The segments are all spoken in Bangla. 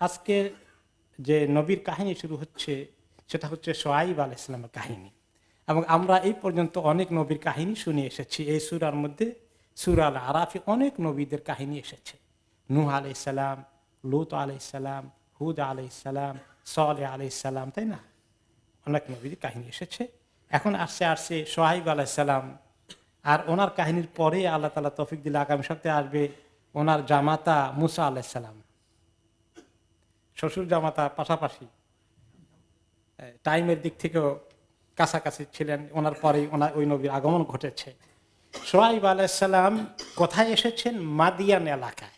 আজকে যে নবীর কাহিনী শুরু হচ্ছে সেটা হচ্ছে শুআয়ব আলাইহিস সালামের কাহিনী, এবং আমরা এই পর্যন্ত অনেক নবীর কাহিনী শুনে এসেছি। এই সূরার মধ্যে সূরা আল আরাফে অনেক নবীদের কাহিনী এসেছে। নূহ আলাইহিস সালাম, লূত আলাইহিস সালাম, হুদ আলাইহিস সালাম, সালেহ আলাইহিস সালাম, তাই না? অনেক নবীর কাহিনী এসেছে। এখন আসছে শুআয়ব আলাইহিস সালাম, আর ওনার কাহিনীর পরে আল্লাহ তাআলা তৌফিক দিলে আগামী সপ্তাহে আসবে ওনার জামাতা মুসা আলাইহিস সালাম। শ্বশুর জামাতা পাশাপাশি, টাইমের দিক থেকেও কাছাকাছি ছিলেন। ওনার পরেই ওই নবীর আগমন ঘটেছে। শুআয়ব আলাইহিস সালাম কোথায় এসেছেন? মাদিয়ান এলাকায়।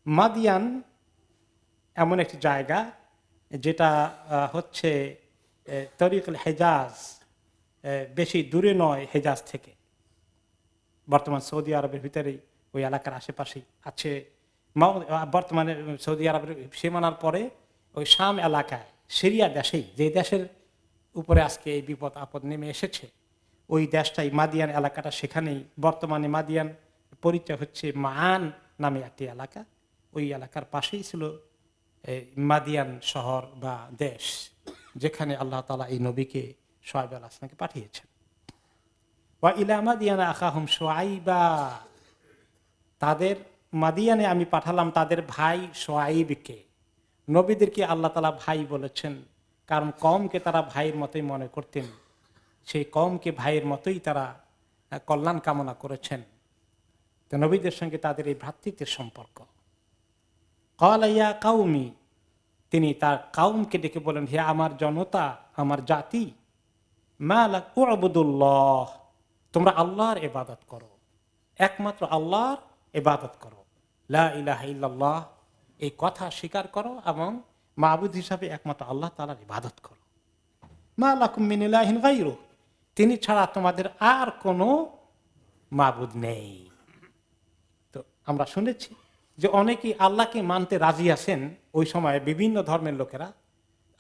মাদিয়ান এমন একটি জায়গা যেটা হচ্ছে তরিকুল হেজাজ, বেশি দূরে নয় হেজাজ থেকে। বর্তমান সৌদি আরবের ভিতরেই ওই এলাকার আশেপাশেই আছে। বর্তমানে সৌদি আরবের সীমানার পরে ওই শাম এলাকায়, সিরিয়া দেশেই, যে দেশের উপরে আজকে এই বিপদ আপদ নেমে এসেছে, ওই দেশটাই মাদিয়ান এলাকাটা, সেখানেই বর্তমানে মাদিয়ান পরিচয় হচ্ছে মান নামে একটি এলাকা। ওই এলাকার পাশেই ছিল মাদিয়ান শহর বা দেশ, যেখানে আল্লাহ তাআলা এই নবীকে শুআয়ব আলাইহিস সালামকে পাঠিয়েছেন। ওয়া ইলা মাদিয়ানা আখাহুম শুআয়বা, তাদের মাদিয়ানে আমি পাঠালাম তাদের ভাই শুআয়বকে। নবীদেরকে আল্লাহ তাআলা ভাই বলেছেন, কারণ কওমকে তারা ভাইয়ের মতোই মনে করতেন। সেই কওমকে ভাইয়ের মতোই তারা কল্যাণ কামনা করেছেন। তো নবীদের সঙ্গে তাদের এই ভ্রাতৃত্বের সম্পর্ক। ক্বালা ইয়া কাওমি, তিনি তার কাউমকে ডেকে বলেন, হে আমার জনতা, আমার জাতি, মা লাকুম উবুদুল্লাহ, তোমরা আল্লাহর ইবাদত করো, একমাত্র আল্লাহর ইবাদত করো, লা ইলাহা ইল্লাল্লাহ, এই কথা স্বীকার করো এবং মাবুদ হিসাবে একমাত্র আল্লাহ তাআলার ইবাদত করো। মা লাকুম মিন ইলাহিন গায়রু, তিনি ছাড়া তোমাদের আর কোনো মাবুদ নেই। তো আমরা শুনেছি যে অনেকেই আল্লাহকে মানতে রাজি আছেন। ওই সময়ে বিভিন্ন ধর্মের লোকেরা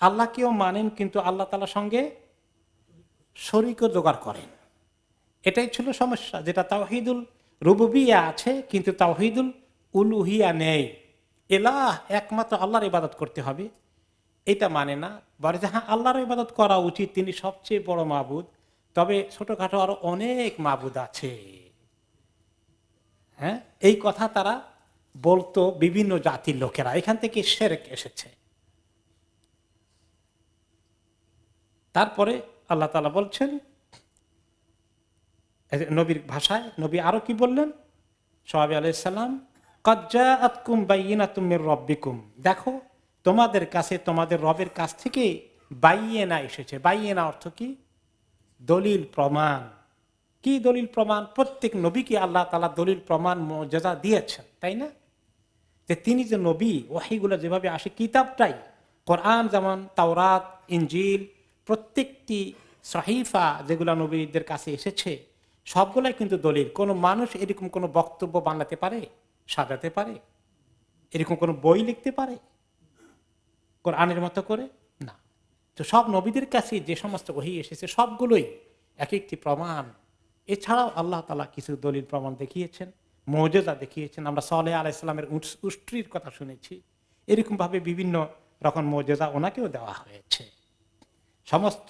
আল্লাহকেও মানেন, কিন্তু আল্লাহ তাআলার সঙ্গে শরীকও জোগাড় করেন। এটাই ছিল সমস্যা, যেটা তাওহীদুল রুবুবিয়্যাহ আছে কিন্তু তাওহীদুল উলুহিয়া নেই। ইলাহ একমাত্র আল্লাহর ইবাদত করতে হবে এটা মানে না, বলে যে হ্যাঁ আল্লাহর ইবাদত করা উচিত, তিনি সবচেয়ে বড় মাবুদ, তবে ছোটখাটো আরো অনেক মাবুদ আছে। হ্যাঁ, এই কথা তারা বলতো বিভিন্ন জাতির লোকেরা, এখান থেকে শিরক এসেছে। তারপরে আল্লাহ তাআলা বলছেন নবীর ভাষায়, নবী আরো কি বললেন? শুআয়ব আলাইহিস সালাম, ক্বাদ জাআতকুম বাইয়িনাতুম মির রাব্বিকুম, দেখো তোমাদের কাছে তোমাদের রবের কাছ থেকে বাইয়িনা এসেছে। বাইয়িনা অর্থ কি? দলিল প্রমাণ। কি দলিল প্রমাণ? প্রত্যেক নবীকে আল্লাহ তাআলা দলিল প্রমাণ মুজিজা দিয়েছেন, তাই না? যে তিনি যে নবী, ওহীগুলো যেভাবে আসে, কিতাবটাই কোরআন যেমন, তাওরাত, ইনজিল, প্রত্যেকটি সহিফা যেগুলো নবীদের কাছে এসেছে সবগুলাই কিন্তু দলিল। কোনো মানুষ এরকম কোনো বক্তব্য বানাতে পারে, সাজাতে পারে, এরকম কোনো বই লিখতে পারে কোরআনের মতো করে? না। তো সব নবীদের কাছে যে সমস্ত ওহী এসেছে সবগুলোই এক একটি প্রমাণ। এছাড়াও আল্লাহ তাআলা কিছু দলিল প্রমাণ দেখিয়েছেন, মুজিজা দেখিয়েছেন। আমরা সালেহ আলাইহিস সালামের উষ্ট্রির কথা শুনেছি, এরকম ভাবে বিভিন্ন রকম মুজিজা ওনাকেও দেওয়া হয়েছে। সমস্ত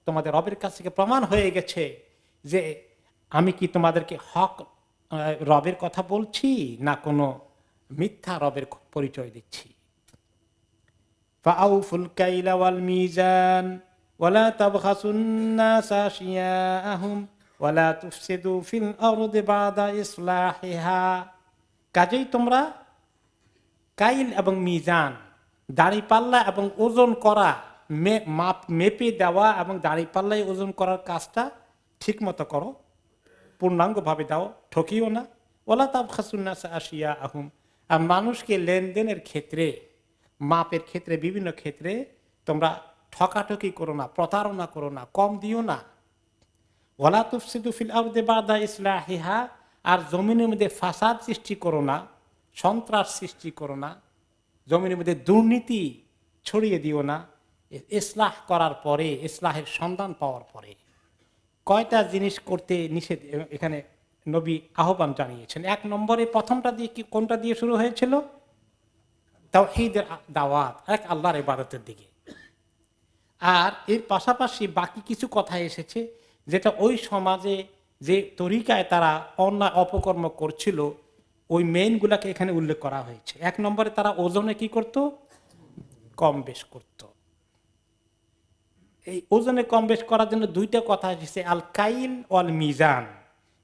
তোমাদের রবের কাছ থেকে প্রমাণ হয়ে গেছে যে আমি কি তোমাদেরকে হক রবের কথা বলছি না কোনো মিথ্যা রবের পরিচয় দিচ্ছি। ফাআউফুল কাইলা ওয়াল মিজান ওয়ালা তাবখাসুন নাস আশিয়াআহুম ওয়ালা তুফসিদু ফিল আরদি বাদা ইসলাহিহা, কাজেই তোমরা কাইল এবং মিজান, দাঁড়িপাল্লা এবং ওজন করা, মাপ মেপে দেওয়া এবং দাঁড়িপাল্লায় ওজন করার কাজটা ঠিক মতো করো, পূর্ণাঙ্গভাবে দাও, ঠকিও না। ওয়ালা তাবখাসুন নাস আশিয়াআহুম, আর মানুষকে লেনদেনের ক্ষেত্রে, মাপের ক্ষেত্রে, বিভিন্ন ক্ষেত্রে তোমরা ঠকাঠকি করো না, প্রতারণা করো না, কম দিও না। ওয়ালা তুফসিদু ফিল আরদি বাদা ইসলাহিহা, আর জমিনের মধ্যে ফাসাদ সৃষ্টি করো না, সন্ত্রাস সৃষ্টি করো না, জমিনের মধ্যে দুর্নীতি ছড়িয়ে দিও না। ইসলাহ করার পরে, ইসলাহের সন্ধান পাওয়ার পরে কয়টা জিনিস করতে নিষেধ এখানে নবী আহ্বান জানিয়েছেন। এক নম্বরে প্রথমটা দিয়ে কি, কোনটা দিয়ে শুরু হয়েছিল? তাওহীদের দাওয়াত, এক আল্লাহর ইবাদতের দিকে। আর এর পাশাপাশি বাকি কিছু কথা এসেছে যেটা ওই সমাজে যে তরিকায় তারা অন্যায় অপকর্ম করছিল ওই মেইনগুলাকে এখানে উল্লেখ করা হয়েছে। এক নম্বরে তারা ওজনে কি করত? কম বেশ করত। এই ওজনে কম বেশ করার জন্য দুইটা কথা এসেছে, আল কাইল ওয়াল মিজান।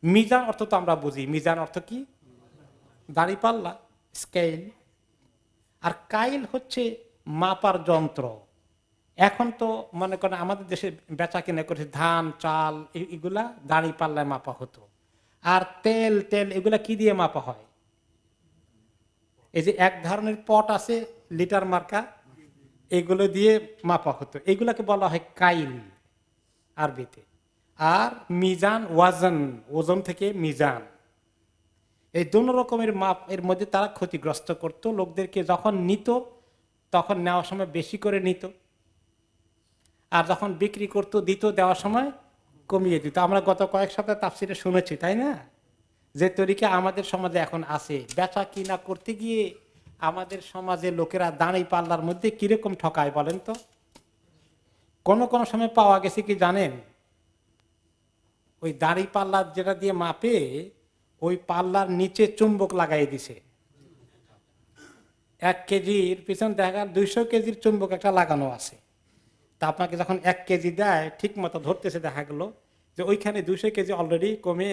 মিজান অর্থ তো আমরা বুঝি, মিজান অর্থ কি? দাঁড়িপাল্লা, স্কেল। আর কাইল হচ্ছে মাপার যন্ত্র। এখন তো মনে করেন আমাদের দেশে বেচা কিনা করেছে ধান চাল এগুলা দাঁড়ি পাল্লায় মাপা হতো। আর তেল এগুলা কি দিয়ে মাপা হয়? এই যে এক ধরনের পট আছে লিটার মার্কা, এগুলো দিয়ে মাপা হতো। এগুলাকে বলা হয় কাইল আরবিতে। আর মিজান ওয়াজন, ওজন থেকে মিজান। এই দোনো রকমের মাপ এর মধ্যে তারা ক্ষতিগ্রস্ত করত লোকদেরকে। যখন নিত তখন নেওয়ার সময় বেশি করে নিত, আর যখন বিক্রি করতো দিত দেওয়ার সময় কমিয়ে দিত। আমরা গত কয়েক সপ্তাহ তাফসিরে শুনেছি, তাই না? যে তরিকা আমাদের সমাজে এখন আছে, বেচা কিনা করতে গিয়ে আমাদের সমাজে লোকেরা দাঁড়ি পাল্লার মধ্যে কিরকম ঠকায় বলেন তো। কোন কোন সময় পাওয়া গেছে কি জানেন, ওই দাঁড়ি পাল্লা যেটা দিয়ে মাপে ওই পাল্লার নিচে চুম্বক লাগাই দিছে। 1 কেজির পিছন দেখা 200 কেজির চুম্বক একটা লাগানো আছে। তা আপনাকে যখন 1 কেজি দেয় ঠিক মতো ধরতেছে, দেখা গেল যে ওইখানে 200 কেজি অলরেডি কমে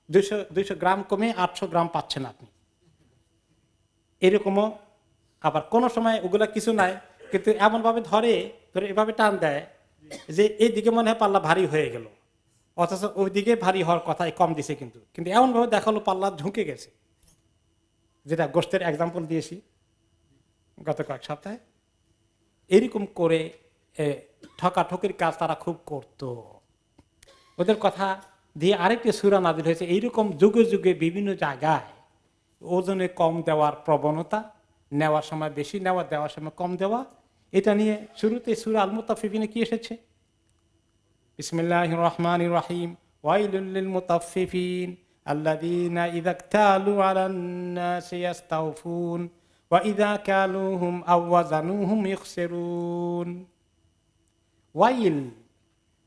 200 গ্রাম কমে 800 গ্রাম পাচ্ছেন আপনি। এরকমও আবার কোন সময় ওগুলা কিছু নাই, কিন্তু এমন ভাবে ধরে এভাবে টান দেয় যে এইদিকে মনে হয় পাল্লা ভারী হয়ে গেল, অথচ ওইদিকে ভারী হওয়ার কথাই কম দিছে। কিন্তু এমন ভাবে দেখালো পাল্লা ঝুঁকে গেছে, যেটা গোশতের এক্সাম্পল দিয়েছি গত কয়েক সপ্তাহে। এরকম করে ঠকাঠকির কাজ তারা খুব করত। ওদের কথা দিয়ে আরেকটি সূরা নাযিল হয়েছে। এইরকম যুগে যুগে বিভিন্ন জায়গায় ওজনে কম দেওয়ার প্রবণতা, নেওয়ার সময় বেশি নেওয়া, দেওয়ার সময় কম দেওয়া, এটা নিয়ে শুরুতে সূরা আল মুতাফফিফিনে কি এসেছে? বিসমিল্লাহির রহমানির রহিম, ওয়াইলুল লিল মুতাফফিফিন আল্লাযীনা ইযা ইকতালু আলান নাসি ইস্তাওফুন ওয়া ইযা কালুহুম আও ওয়াজানুহুম ইখসিরুন। ওয়াইল,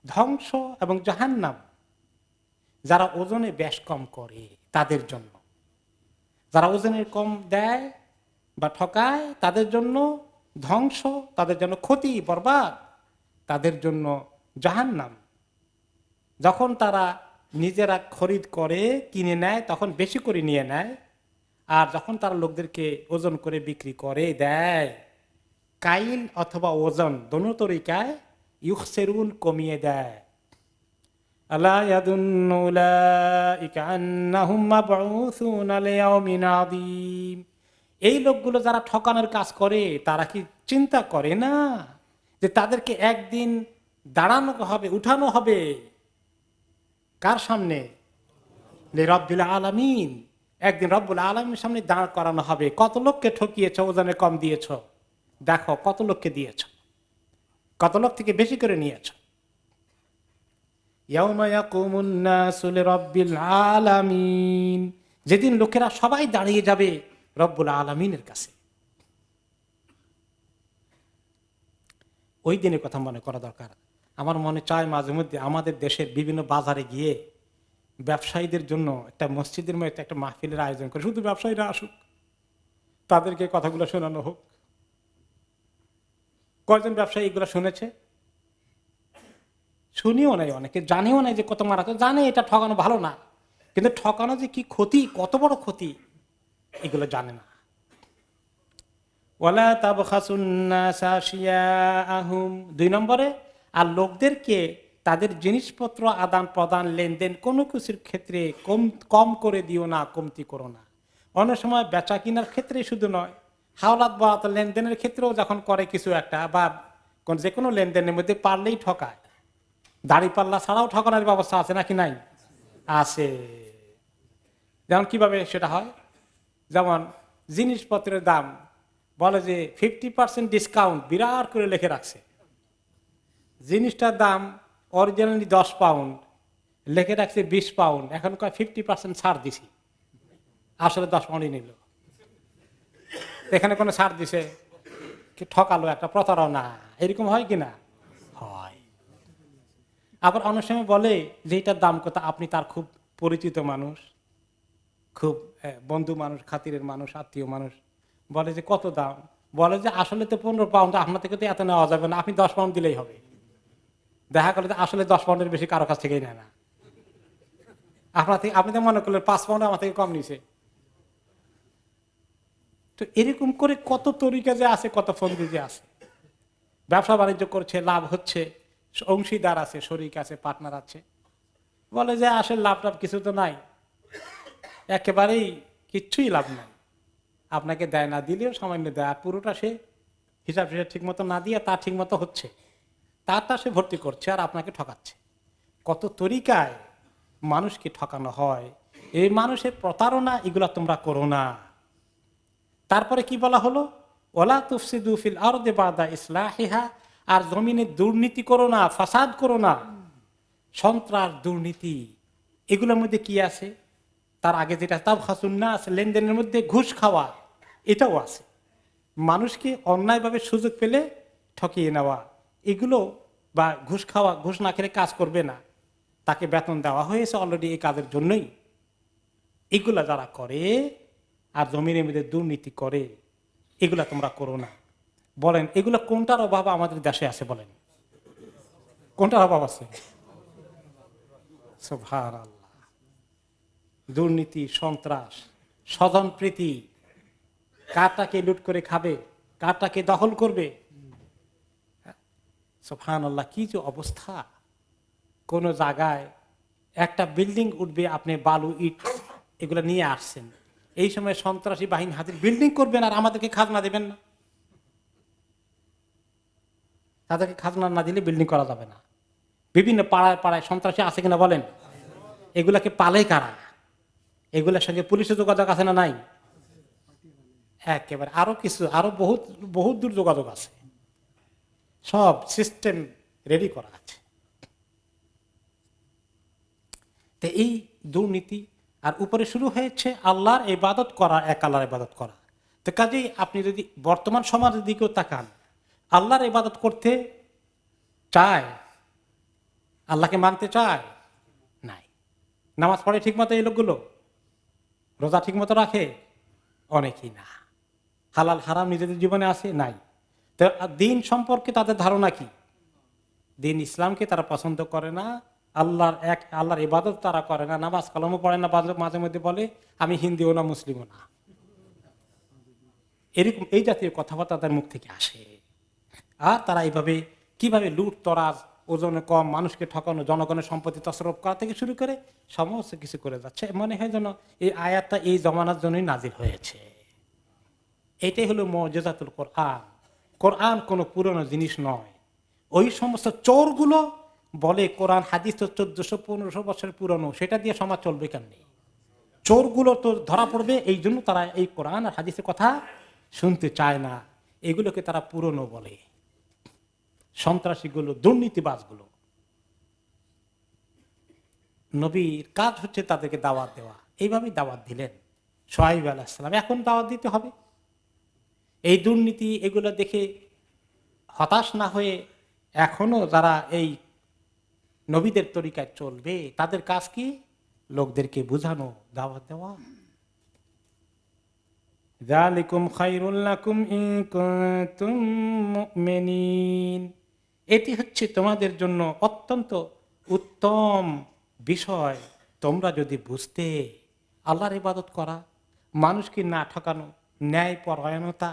ধ্বংস এবং জাহান্নাম যারা ওজনে বেশ কম করে তাদের জন্য। যারা ওজনে কম দেয় বা ঠকায় তাদের জন্য ধ্বংস, তাদের জন্য ক্ষতি, বরবাদ, তাদের জন্য জাহান্নাম। যখন তারা নিজেরা খরিদ করে কিনে নেয় তখন বেশি করে নিয়ে নেয়, আর যখন তারা লোকদেরকে ওজন করে বিক্রি করে দেয়, কাইল অথবা ওজন দোনো তরিকায় ইউখসিরুন, কমিয়ে দেয়। আলা ইয়াদুন্নু উলাইকা আন্নাহুম মাবউসুনা লিয়াউমিন আযীম। এই লোকগুলো যারা ঠকানোর কাজ করে তারা কি চিন্তা করে না যে তাদেরকে একদিন দাঁড়ানো হবে, উঠানো হবে? কার সামনে? লিরাব্বিল আলামিন। একদিন রব্বুল আলামিনের সামনে দাঁড় করানো হবে। কত লোককে ঠকিয়েছ, ওজনে কম দিয়েছ, দেখো কত লোককে দিয়েছ, কত লোক থেকে বেশি করে নিয়েছ। ইয়াউমা ইয়াকুমুন নাসু লিরাব্বিল আলামিন, যেদিন লোকেরা সবাই দাঁড়িয়ে যাবে রব্বুল আলামিনের কাছে। ওই দিনের কথা মনে করা দরকার। আমার মনে চায় মাঝে মধ্যে আমাদের দেশের বিভিন্ন বাজারে গিয়ে ব্যবসায়ীদের জন্য একটা মসজিদের মধ্যে একটা মাহফিলের আয়োজন করে, শুধু ব্যবসায়ীরা আসুক, তাদেরকে কথাগুলো শোনানো হোক। কয়জন ব্যবসায়ী এগুলো শুনেছে? শুনিও নাই, অনেকে জানেও নাই যে কত মারাত্মক। জানে এটা ঠকানো ভালো না, কিন্তু ঠকানো যে কি ক্ষতি, কত বড় ক্ষতি, এগুলো জানে না। ওয়ালা তাবখাসুন নাসা আশিয়াআহুম, 2 নম্বরে, আর লোকদেরকে তাদের জিনিসপত্র আদান প্রদান, লেনদেন, কোনো কিছুর ক্ষেত্রে কম করে দিও না, কমতি করো না। অনেক সময় বেচা কিনার ক্ষেত্রে শুধু নয়, হাওলাত বা লেনদেনের ক্ষেত্রেও যখন করে কিছু একটা, বা যে কোনো লেনদেনের মধ্যে পারলেই ঠকায়। দাড়ি পাল্লা ছাড়াও ঠকানোর ব্যবস্থা আছে নাকি নাই? আছে। যেমন কিভাবে সেটা হয়? যেমন জিনিসপত্রের দাম বলে যে 50% ডিসকাউন্ট বিরাট করে লিখে রাখছে। জিনিসটার দাম অরিজিনালি 10 পাউন্ড, লিখে রাখছে 20 পাউন্ড, এখন কয় 50% ছাড় দিছি, আসলে 10 পাউন্ডই নিল। এখানে কোনো ছাড় দিছে, কি ঠকালো, একটা প্রতারণা, এরকম হয় কিনা? হয়। আবার অনেক সময় বলে যে এটার দাম কত, আপনি তার খুব পরিচিত মানুষ, খুব বন্ধু মানুষ, খাতিরের মানুষ, আত্মীয় মানুষ, বলে যে কত দাম, বলে যে আসলে তো 15 পাউন্ড, আপনার থেকে তো এত নেওয়া যাবে না, আপনি 10 পাউন্ড দিলেই হবে। দেখা গেল যে আসলে 10 পাউন্ডের বেশি কারো কাছ থেকেই নেয় না, আপনার থেকে, আপনি তো মনে করলেন 5 পাউন্ড আমার থেকে কম নিছে। তো এরকম করে কত তরিকা যে আছে, কত ফন্দি যে আছে। ব্যবসা বাণিজ্য করছে, লাভ হচ্ছে, অংশীদার আছে, শরিক আছে, পার্টনার আছে, বলে যে আসলে লাভ টাভ কিছু তো নাই, একেবারেই কিচ্ছুই লাভ নাই, আপনাকে দেয়, না দিলেও সামান্য দেয়, আর পুরোটা সে হিসাব ঠিক মতো না দিয়ে তা ঠিক মতো হচ্ছে, তারটা সে ভর্তি করছে আর আপনাকে ঠকাচ্ছে। কত তরিকায় মানুষকে ঠকানো হয়, এই মানুষের প্রতারণা, এগুলা তোমরা করো না। তারপরে কি বলা হলো, ওয়ালা তুফসিদু ফিল আরদি বাদা ইসলাহিহা, আর জমিনে দুর্নীতি করো না, ফাসাদ করো না, সন্ত্রাস, দুর্নীতি, এগুলোর মধ্যে কি আছে? তার আগে যেটা তাবখাসুন নাস, লেনদেনের মধ্যে ঘুষ খাওয়া, এটাও আছে। মানুষকে অন্যায়ভাবে সুযোগ পেলে ঠকিয়ে নেওয়া, এগুলো, বা ঘুষ খাওয়া, ঘুষ না খেলে কাজ করবে না, তাকে বেতন দেওয়া হয়েছে অলরেডি এই কাজের জন্যই, এগুলা যারা করে আর জমিনের মধ্যে দুর্নীতি করে, এগুলা তোমরা করো না। বলেন এগুলা কোনটার অভাব আমাদের দেশে আছে? বলেন কোনটার অভাব আছে? সুবহানাল্লাহ। দুর্নীতি, সন্ত্রাস, স্বজনপ্রীতি, কারটাকে লুট করে খাবে, কারটাকে দখল করবে। সুবহানাল্লাহ, কি যে অবস্থা। কোন জায়গায় একটা বিল্ডিং উঠবে, আপনি বালু, ইট এগুলো নিয়ে আসছেন, এই সময় সন্ত্রাসী বাহিনী হাজির, বিল্ডিং করবেন আর আমাদেরকে খাজনা দেবেন না। তাদেরকে খাজনা না দিলে বিল্ডিং করা যাবে না। বিভিন্ন পাড়ায় পাড়ায় সন্ত্রাসী আছে কিনা বলেন? এগুলাকে পালে কারা? এগুলোর সঙ্গে পুলিশের যোগাযোগ আছে না নাই? একেবারে আরো কিছু, আরো বহুত বহুত দূর যোগাযোগ আছে, সব সিস্টেম রেডি করা আছে। তো এই দুর্নীতি, আর উপরে শুরু হয়েছে আল্লাহর ইবাদত করা, এক আল্লাহর ইবাদত করা। তো কাজেই আপনি যদি বর্তমান সমাজের দিকেও তাকান, আল্লাহর ইবাদত করতে চায়, আল্লাহকে মানতে চায় নাই। নামাজ পড়ে ঠিক মতো এই লোকগুলো, রোজা ঠিক মতো রাখে অনেকেই না, হালাল হারাম নিজেদের জীবনে আছে নাই। তো দিন সম্পর্কে তাদের ধারণা কি? দিন ইসলামকে তারা পছন্দ করে না, আল্লাহর ইবাদত তারা করে না, নামাজ কালামও পড়ে না, মাঝে মধ্যে বলে আমি হিন্দুও না, মুসলিমও না। এরকম এই জাতীয় কথাবার্তা তাদের মুখ থেকে আসে। আর তারা এইভাবে কিভাবে লুট তরাজ, ওজনে কম, মানুষকে ঠকানো, জনগণের সম্পত্তি তছরূপ করা থেকে শুরু করে সমস্ত কিছু করে যাচ্ছে। মনে হয় যেন এই আয়াতটা এই জমানার জন্যই নাজিল হয়েছে। এটাই হলো মুজিজাতুল কোরআন। কোরআন কোনো পুরনো জিনিস নয়। ওই সমস্ত চোরগুলো বলে কোরআন হাদিস তো 1400-1500 বছরের পুরনো, সেটা দিয়ে সমাজ চলবে কেমনি? চোরগুলো তো ধরা পড়বে, এই জন্য তারা এই কোরআন আর হাদিসের কথা শুনতে চায় না, এগুলোকে তারা পুরনো বলে। সন্ত্রাসীগুলো, দুর্নীতিবাজগুলো, নবীর কাজ হচ্ছে তাদেরকে দাওয়াত দেওয়া। এইভাবেই দাওয়াত দিলেন শুআয়ব আলাইহিস সালাম। এখন দাওয়াত দিতে হবে। এই দুর্নীতি এগুলো দেখে হতাশ না হয়ে এখনো যারা এই নবীদের তরিকায় চলবে, তাদের কাজ কি? লোকদেরকে বুঝানো, দাওয়াত দেওয়া। যালিকুম খায়রুল লাকুম ইন কুনতুম মুমিনিন, এটি হচ্ছে তোমাদের জন্য অত্যন্ত উত্তম বিষয়, তোমরা যদি বুঝতে। আল্লাহর ইবাদত করা, মানুষকে না ঠকানো, ন্যায় পরায়ণতা,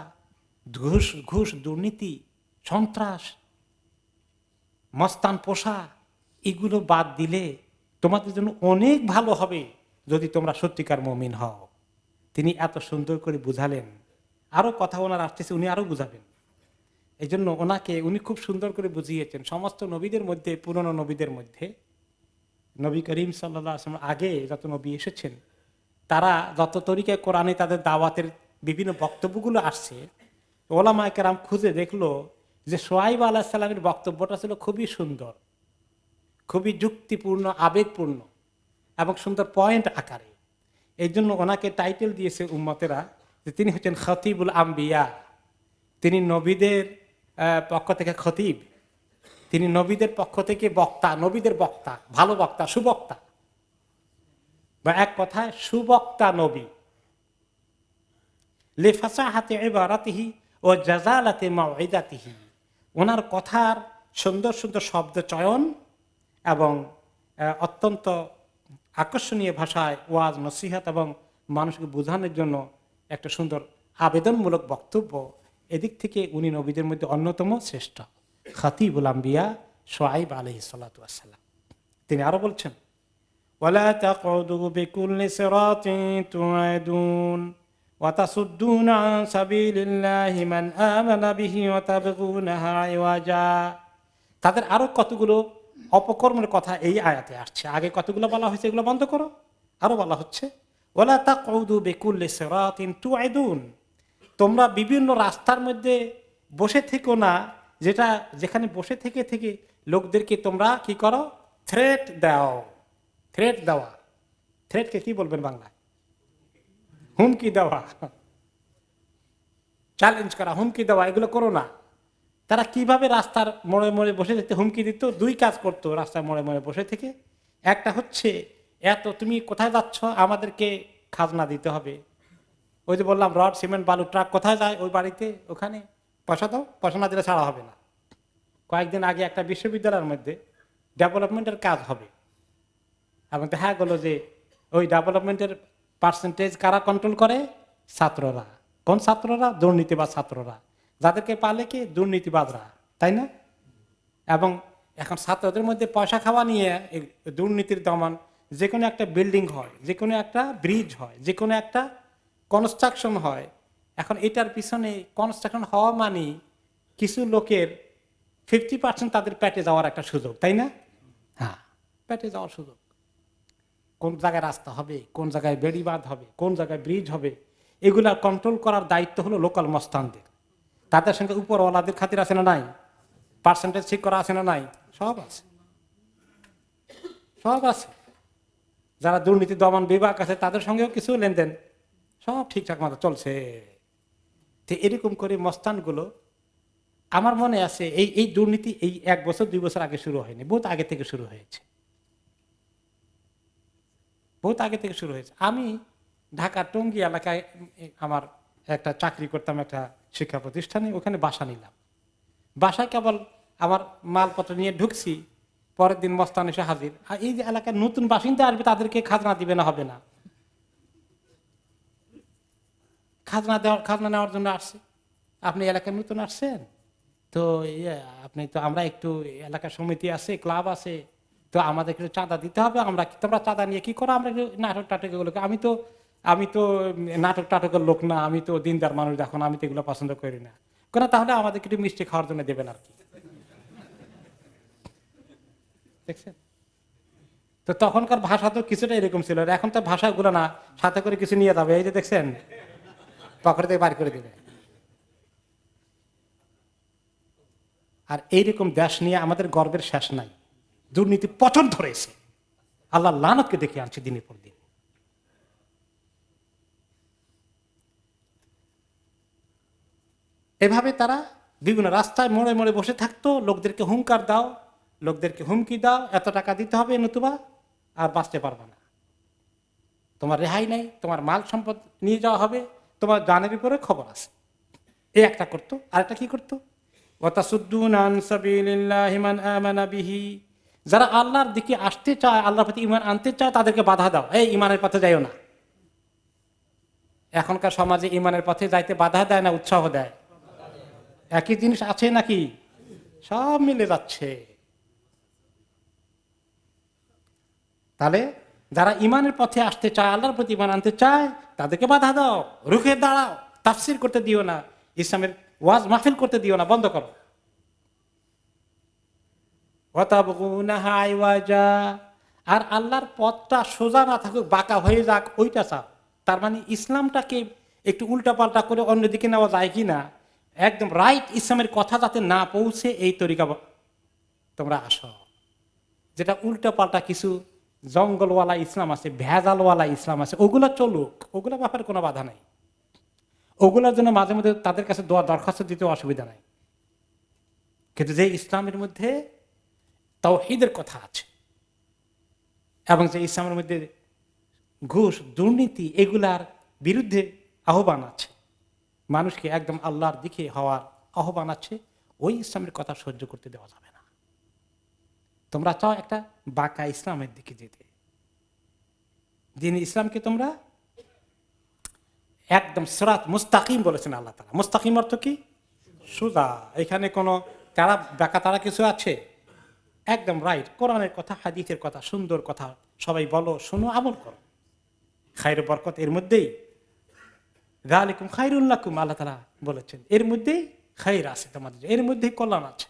ঘুষ দুর্নীতি, সন্ত্রাস, মস্তান পোষা, এগুলো বাদ দিলে তোমাদের জন্য অনেক ভালো হবে যদি তোমরা সত্যিকার মুমিন হও। তিনি এত সুন্দর করে বুঝালেন। আরো কথা ওনার আসতেছে, উনি আরো বুঝাবেন। এই জন্য উনি খুব সুন্দর করে বুঝিয়েছেন। সমস্ত নবীদের মধ্যে, পুরনো নবীদের মধ্যে, নবী করিম সাল্লাল্লাহু আলাইহি ওয়াসাল্লাম আগে যত নবী এসেছেন, তারা যত তরিকায় কোরআনে তাদের দাওয়াতের বিভিন্ন বক্তব্যগুলো আসছে, ওলামায়ে কেরাম খুঁজে দেখলো যে শুআয়ব আলাইহিস সালামের বক্তব্যটা ছিল খুবই সুন্দর, খুবই যুক্তিপূর্ণ, আবেগপূর্ণ এবং সুন্দর পয়েন্ট আকারে। এই জন্য ওনাকে টাইটেল দিয়েছে উম্মতেরা যে তিনি হচ্ছেন খতিবুল আম্বিয়া, তিনি নবীদের পক্ষ থেকে খতিব, তিনি নবীদের পক্ষ থেকে বক্তা, নবীদের বক্তা, ভালো বক্তা, সুবক্তা, বা এক কথায় সুবক্তা নবী। লিফাসাহাতি ইবারাতিহি ওয়া জাযালাতি মাউইদাতিহি, ওনার কথার সুন্দর সুন্দর শব্দ চয়ন এবং অত্যন্ত আকর্ষণীয় ভাষায় ওয়াজ নসিহত এবং মানুষকে বোঝানোর জন্য একটা সুন্দর আবেদনমূলক বক্তব্য, এদিক থেকে উনি নবীদের মধ্যে অন্যতম শ্রেষ্ঠ খতিবুল আম্বিয়া শুআইব আলাইহিস সালাতু ওয়াস সালাম। তিনি আরো বলছেন, ওয়ালা তাকুদু বিকুল্লি সিরাতিন তুআদুন ওয়া তাসুদ্দুনা আন সাবিলিল্লাহি মান আমানা বিহি ওয়া তাবগুনাহা ইওয়াজা। তাদের আরো কতগুলো অপকর্মের কথা এই আয়াতে আসছে। আগে কতগুলো বলা হয়েছে, এগুলো বন্ধ করো। আরো বলা হচ্ছে, ওয়ালা তাকুদু বিকুল্লি সিরাতিন তুআদুন, তোমরা বিভিন্ন রাস্তার মধ্যে বসে থেকো না, যেখানে বসে থেকে থেকে লোকদেরকে তোমরা কি করো, থ্রেট দাও। থ্রেট দেওয়া, থ্রেটকে কি বলবেন বাংলায়? হুমকি দেওয়া, চ্যালেঞ্জ করা, হুমকি দেওয়া, এগুলো করো না। তারা কিভাবে রাস্তার মোড়ে মোড়ে বসে থেকে হুমকি দিত? দুই কাজ করতো রাস্তার মোড়ে মোড়ে বসে থেকে। একটা হচ্ছে, এত তুমি কোথায় যাচ্ছ, আমাদেরকে খাজনা দিতে হবে। ওই যে বললাম রড সিমেন্ট বালু ট্রাক কোথায় যায়, ওই বাড়িতে, ওখানে পয়সা দাও, পয়সা না দিলে ছাড়া হবে না। কয়েকদিন আগে একটা বিশ্ববিদ্যালয়ের মধ্যে ডেভেলপমেন্টের কাজ হবে, এবং দেখা গেল যে ওই ডেভেলপমেন্টের পার্সেন্টেজ কারা কন্ট্রোল করে? ছাত্ররা। কোন ছাত্ররা? দুর্নীতিবাজ ছাত্ররা, যাদেরকে পালে কি দুর্নীতিবাজরা, তাই না? এবং এখন ছাত্রদের মধ্যে পয়সা খাওয়া নিয়ে দুর্নীতির দমন, যে কোনো একটা বিল্ডিং হয়, যে কোনো একটা ব্রিজ হয়, যে কোনো একটা কনস্ট্রাকশন হয়, এখন এটার পিছনে কনস্ট্রাকশন হওয়া মানে কিছু লোকের 50% তাদের পেটে যাওয়ার একটা সুযোগ, তাই না? হ্যাঁ, পেটে যাওয়ার সুযোগ। কোন জায়গায় রাস্তা হবে, কোন জায়গায় বেড়িবাঁধ হবে, কোন জায়গায় ব্রিজ হবে, এগুলা কন্ট্রোল করার দায়িত্ব হলো লোকাল মস্তানদের। তাদের সঙ্গে উপরওয়ালাদের খাতির আছে না নাই? পার্সেন্টেজ ঠিক করা আছে না নাই? সব আছে, সব আছে। যারা দুর্নীতি দমন বিভাগ আছে তাদের সঙ্গেও কিছু লেনদেন, সব ঠিকঠাক মতো চলছে। তো এরকম করে মস্তানগুলো, আমার মনে আছে এই দুর্নীতি এই 1 বছর 2 বছর আগে শুরু হয়নি, বহুত আগে থেকে শুরু হয়েছে, বহুত আগে থেকে শুরু হয়েছে। আমি ঢাকার টঙ্গী এলাকায় আমার একটা চাকরি করতাম একটা শিক্ষা প্রতিষ্ঠানে, ওখানে বাসা নিলাম। বাসায় কেবল আমার মালপত্র নিয়ে ঢুকছি, পরের দিন মস্তান এসে হাজির। আর এই যে এলাকার নতুন বাসিন্দা আসবে, তাদেরকে খাজনা দিবে না, হবে না। খাজনা নেওয়ার জন্য আসছে। আপনি এলাকায় নতুন আসছেন তো, আপনি তো, আমরা একটু এলাকার সমিতি আছে, ক্লাব আছে, তো আমাদের একটু চাঁদা দিতে হবে। তোমরা চাঁদা নিয়ে কি করো? আমরা একটু নাটক টাটক এগুলো, আমি তো নাটক টাটকের লোক না, আমি তো দিনদার মানুষ, এখন আমি তো এগুলো পছন্দ করি না। কেন? তাহলে আমাদেরকে একটু মিষ্টি খাওয়ার জন্য দেবেন আর কি। দেখছেন তো, তখনকার ভাষা তো কিছুটা এরকম ছিল। এখন তো ভাষাগুলো না, সাথে করে কিছু নিয়ে যাবে, এই যে দেখছেন, পকেট থেকে বার করে দেবে। আর এইরকম দেশ নিয়ে আমাদের গর্বের শেষ নাই। দুর্নীতি পচন ধরেছে, আল্লাহ লানতকে দেখে আনছে দিনের পর দিন। এভাবে তারা বিভিন্ন রাস্তায় মোড়ে মোড়ে বসে থাকতো, লোকদেরকে হুঙ্কার দাও, লোকদেরকে হুমকি দাও, এত টাকা দিতে হবে, নতুবা আর বাঁচতে পারবে না, তোমার রেহাই নাই, তোমার মাল সম্পদ নিয়ে যাওয়া হবে, তোমার জানের উপরে খবর আছে। এই একটা করতো। আরেকটা কি করতো? যারা আল্লাহর দিকে আসতে চায়, আল্লাহর প্রতি ঈমান আনতে চায়, তাদেরকে বাধা দাও, এই ঈমানের পথে যাইও না। এখনকার সমাজে ঈমানের পথে যাইতে বাধা দেয় না উৎসাহ দেয়? একই জিনিস আছে নাকি? সব মিলে যাচ্ছে। তাহলে যারা ঈমানের পথে আসতে চায়, আল্লাহর প্রতি ঈমান আনতে চায়, তাদেরকে বাধা দাও, রুখে দাঁড়াও, তাফসীর করতে দিও না, ইসলামের ওয়াজ মাহফিল করতে দিও না, বন্ধ করো। আর আল্লাহর পথটা সোজা না থাকুক, বাঁকা হয়ে যাক, ওইটা চাও। তার মানে ইসলামটাকে একটু উল্টা পাল্টা করে অন্যদিকে নেওয়া যায় কিনা, একদম রাইট ইসলামের কথা যাতে না পৌঁছে, এই তরিকা তোমরা আসো। যেটা উল্টা পাল্টা কিছু জঙ্গলওয়ালা ইসলাম আছে, ভেজালওয়ালা ইসলাম আছে, ওগুলো চলুক, ওগুলো ব্যাপারে কোনো বাধা নাই। ওগুলোর জন্য মাঝে মধ্যে তাদের কাছে দোয়া দরখাস্ত দিতে অসুবিধা নাই, কিন্তু যে ইসলামের মধ্যে তাওহীদের কথা আছে এবং যে ইসলামের মধ্যে ঘুষ দুর্নীতি এগুলার বিরুদ্ধে আহ্বান আছে, মানুষকে একদম আল্লাহর দিকে হওয়ার আহ্বান আছে, ওই ইসলামের কথা সহ্য করতে দেওয়া যাবে না। তোমরা চাও একটা বাঁকা ইসলামের দিকে যেতে, দিন ইসলামকে তোমরা একদম সিরাত মুস্তাকিম বলেছেন আল্লাহ তাআলা। মুস্তাকিম অর্থ কি? সোজা। এখানে কোনো তারা বাঁকা তারা কিছু আছে? একদম রাইট। কোরআনের কথা, হাদিসের কথা, সুন্দর কথা সবাই বলো, শোনো, আমল করো। খায়র বরকত এর মধ্যেই, যালিকুম খায়রুল লাকুম, আল্লাহ তাআলা বলেছেন এর মধ্যেই খায়র আছে তোমাদের, এর মধ্যেই কল্যাণ আছে।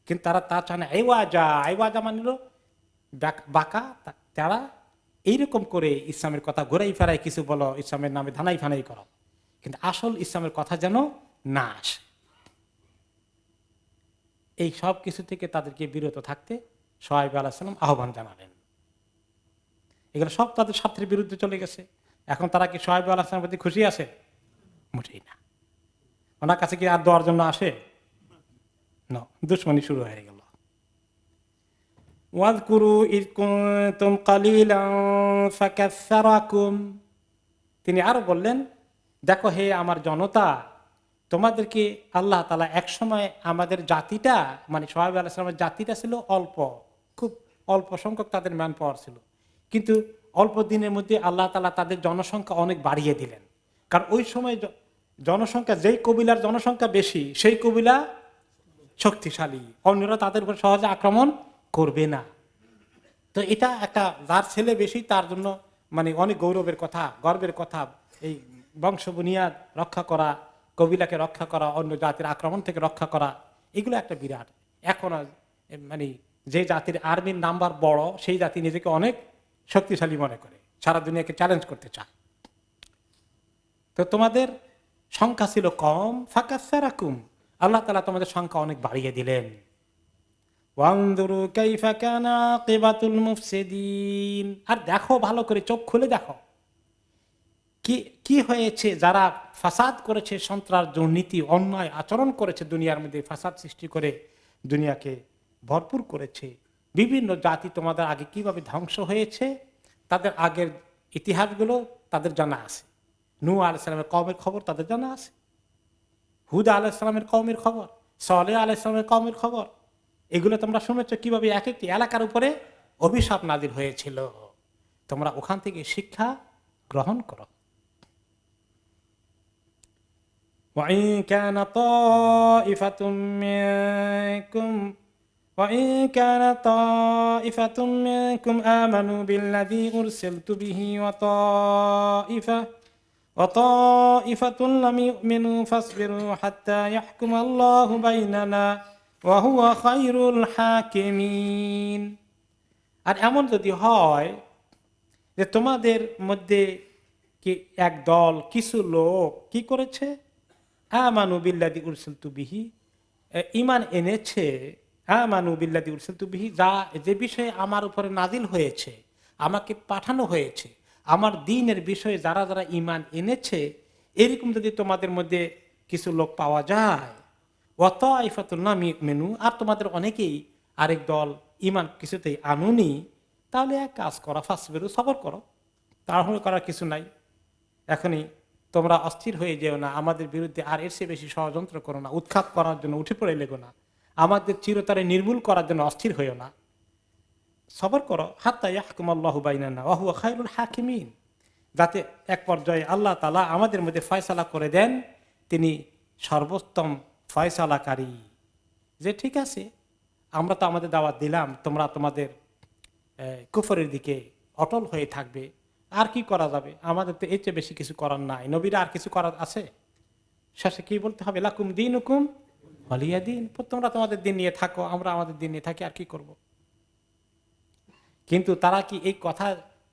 কিন্তু তারা তা চায় না। আইওয়াজা মানিল বাঁকা। তারা এইরকম করে ইসলামের কথা ঘোরাই ফেরাই কিছু বলো, ইসলামের নামে ধানাই ফানাই করো, কিন্তু আসল ইসলামের কথা যেন না আসে। এই সব কিছু থেকে তাদেরকে বিরত থাকতে শুআয়ব আলাইহিস সালাম আহ্বান জানালেন। এগুলো সব তাদের স্বার্থের বিরুদ্ধে চলে গেছে। এখন তারা কি শুআয়ব আলাইহিস সালামের প্রতি খুশি আছে? মোটেই না। ওনার কাছে কি আর দেওয়ার জন্য আসে? না, দুশমনি শুরু হয়ে গেল। ওয়াযকুরু ইয কুনতুম কালিলান ফাকাসসারাকুম। তিনি আরো বললেন, দেখো হে আমার জনতা, তোমাদেরকে আল্লাহ তাআলা একসময় আমাদের জাতিটা, মানে শুআয়ব আলাইহিস সালামের জাতিটা ছিল অল্প, খুব অল্প সংখ্যক তাদের ম্যান পাওয়ার ছিল, কিন্তু অল্প দিনের মধ্যে আল্লাহ তাআলা তাদের জনসংখ্যা অনেক বাড়িয়ে দিলেন। কারণ ওই সময় জনসংখ্যা, যেই কবিলার জনসংখ্যা বেশি সেই কবিলা শক্তিশালী, অন্যরা তাদের উপর সহজে আক্রমণ করবে না। তো এটা একটা, যার ছেলে বেশি তার জন্য মানে অনেক গৌরবের কথা, গর্বের কথা। এই বংশ বুনিয়াদ রক্ষা করা, কবিলাকে রক্ষা করা, অন্য জাতির আক্রমণ থেকে রক্ষা করা, এগুলো একটা বিরাট। এখন মানে যে জাতির আর্মির নাম্বার বড় সেই জাতি নিজেকে অনেক শক্তিশালী মনে করে, সারা দুনিয়াকে চ্যালেঞ্জ করতে চায়। তো তোমাদের সংখ্যা ছিল কম, ফাকাসসারাকুম, আল্লাহ তাআলা তোমাদের সংখ্যা অনেক বাড়িয়ে দিলেন। ওয়ানজুরু কাইফা কানা আকিবাতুল মুফসিদিন, আর দেখো, ভালো করে চোখ খুলে দেখো কি কি হয়েছে। যারা ফাসাদ করেছে, সন্ত্রাস, দুর্নীতি, অন্যায় আচরণ করেছে, দুনিয়ার মধ্যে ফাসাদ সৃষ্টি করে দুনিয়াকে ভরপুর করেছে। বিভিন্ন জাতি তোমাদের আগে কিভাবে ধ্বংস হয়েছে তাদের আগের ইতিহাসগুলো তাদের জানা আছে। নূহ আলাইহিস সালামের কওমের খবর তাদের জানা আছে, হুদ আলাইহিস সালামের কওমের খবর, সালেহ আলাইহিস সালামের কওমের খবর, এগুলো তোমরা শুনেছ কিভাবে এক একটি এলাকার উপরে অভিশাপ নাজিল হয়েছিল। তোমরা ওখান থেকে শিক্ষা গ্রহণ করো। وَإِن كَانَ طَائِفَةٌ مِّنكُمْ آمَنُوا بِالَّذِي أُرْسِلْتُ بِهِ وَطَائِفَةٌ لَّمْ يُؤْمِنُوا فَاصْبِرُوا حَتَّى يَحْكُمَ اللَّهُ بَيْنَنَا وَهُوَ خَيْرُ الْحَاكِمِينَ। আর এমন যদি হয় যে তোমাদের মধ্যে কি এক দল, কিছু লোক কি করেছে, আমানু বিল্লাযী উরসিলতু বিহি, ঈমান এনেছে, আমানু বিল্লাযী উরসিলতু বিহি, যে বিষয়ে আমার উপরে নাজিল হয়েছে, আমাকে পাঠানো হয়েছে, আমার দ্বীনের বিষয়ে যারা যারা ঈমান এনেছে, এরকম যদি তোমাদের মধ্যে কিছু লোক পাওয়া যায়, ওয়া তাইফাতুন লাম ইউমিনু, আর তোমাদের অনেকেই আরেক দল ঈমান কিছুতেই আনুনি, তাহলে এক কাজ করো, ফাসবিরু, সবর করো, তাড়াহুড়ো করার কিছু নাই। এখনই তোমরা অস্থির হয়ে যেও না, আমাদের বিরুদ্ধে আর এর চেয়ে বেশি ষড়যন্ত্র করো না, উৎখাত করার জন্য উঠে পড়ে লেগো না, আমাদের চিরতরে নির্মূল করার জন্য অস্থির হইও না, সবর করো। হাত্তা ইয়াহকুমাল্লাহু বাইনানা ওয়া হুয়া খায়রুল হাকিমিন, যাতে এক পর্যায়ে আল্লাহ তাআলা আমাদের মধ্যে ফয়সালা করে দেন, তিনি সর্বোত্তম ফয়সালাকারী। যে ঠিক আছে, আমরা তো আমাদের দাওয়াত দিলাম, তোমরা তোমাদের কুফরের দিকে অটল হয়ে থাকবে, আর কি করা যাবে, আমাদের তো এর চেয়ে বেশি কিছু করার নাই, নবীরা আর কিছু করার আছে? শেষে কি বলতে হবে, লাকুম দীনুকুম ওয়ালিয়া দীন, তোমরা তোমাদের দিন নিয়ে থাকো, আমরা আমাদের দিন নিয়ে থাকি, আর কি করব। কিন্তু তারা কি এই কথা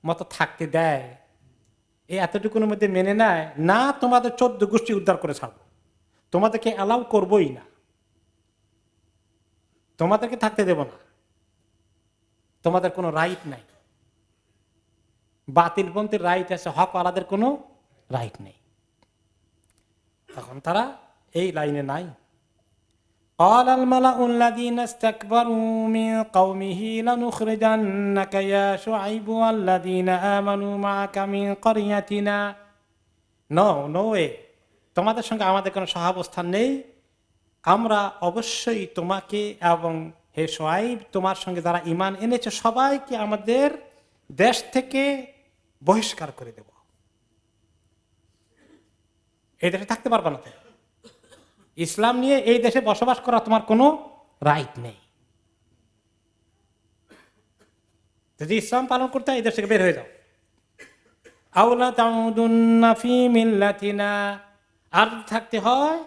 মতো থাকতে দেয়? এই এতটুকুর মধ্যে মেনে নেয় না, তোমাদের 14 গোষ্ঠী উদ্ধার করে ছাড়বো, তোমাদেরকে অ্যালাউ করবোই না, তোমাদেরকে থাকতে দেব না, তোমাদের কোনো রাইট নাই, বাতিলপন্থীর রাইট আছে, হক আলাদের কোনো রাইট নেই। তখন তারা এই লাইনে নাই। قال الملأ الذين استكبروا من قومه لنخرجنك يا شعيب والذين آمنوا معك من قريتنا। নো ওয়ে, তোমাদের সঙ্গে আমাদের কোনো সহাবস্থান নেই। আমরা অবশ্যই তোমাকে এবং হে শুআইব তোমার সঙ্গে যারা ঈমান এনেছে সবাইকে আমাদের দেশ থেকে বহিষ্কার করে দেব। এই দেশে থাকতে পারবে না। ইসলাম নিয়ে এই দেশে বসবাস করা তোমার কোনো রাইট নেই। যদি ইসলাম পালন করতে হয় এই দেশ থেকে বের হয়ে যাও। আওলা তাউদুন্না ফি মিল্লাতিনা, আর থাকতে হয়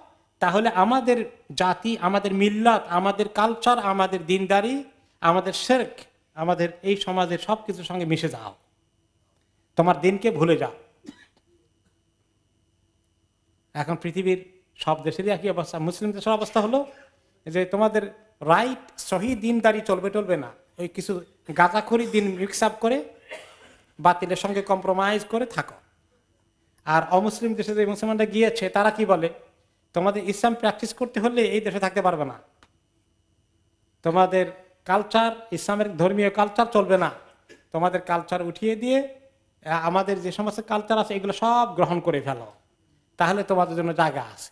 তাহলে আমাদের জাতি, আমাদের মিল্লাত, আমাদের কালচার, আমাদের দিনদারি, আমাদের শিরক, আমাদের এই সমাজের সবকিছুর সঙ্গে মিশে যাও, তোমার দিনকে ভুলে যাও। এখন পৃথিবীর সব দেশেরই একই অবস্থা। মুসলিম দেশের অবস্থা হলো যে তোমাদের রাইট সহি দিনদারি চলবে না, ওই কিছু গাঁজাখড়ি দিন মিক্স আপ করে বাতিলের সঙ্গে কম্প্রোমাইজ করে থাকো। আর অমুসলিম দেশে যে মুসলমানরা গিয়েছে তারা কি বলে, তোমাদের ইসলাম প্র্যাকটিস করতে হলে এই দেশে থাকতে পারবে না, তোমাদের কালচার, ইসলামের ধর্মীয় কালচার চলবে না, তোমাদের কালচার উঠিয়ে দিয়ে আমাদের যে সমস্ত কালচার আছে এগুলো সব গ্রহণ করে ফেলো, তাহলে তোমাদের জন্য জায়গা আছে।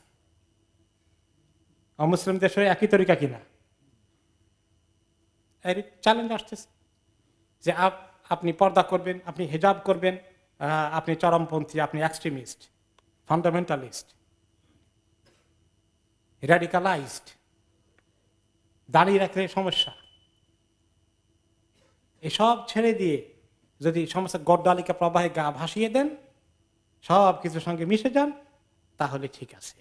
অমুসলিম দেশে একই তরিকা কিনা এর চ্যালেঞ্জ আসতেছে যে আপনি পর্দা করবেন, আপনি হিজাব করবেন, আপনি চরমপন্থী, আপনি এক্সট্রিমিস্ট, ফান্ডামেন্টালিস্ট, র্যাডিকালাইজড, দাঁড়িয়ে রাখলে সমস্যা। এসব ছেড়ে দিয়ে যদি সমস্ত গড্ডালিকা প্রবাহে গা ভাসিয়ে দেন, সব কিছুর সঙ্গে মিশে যান, তাহলে ঠিক আছে,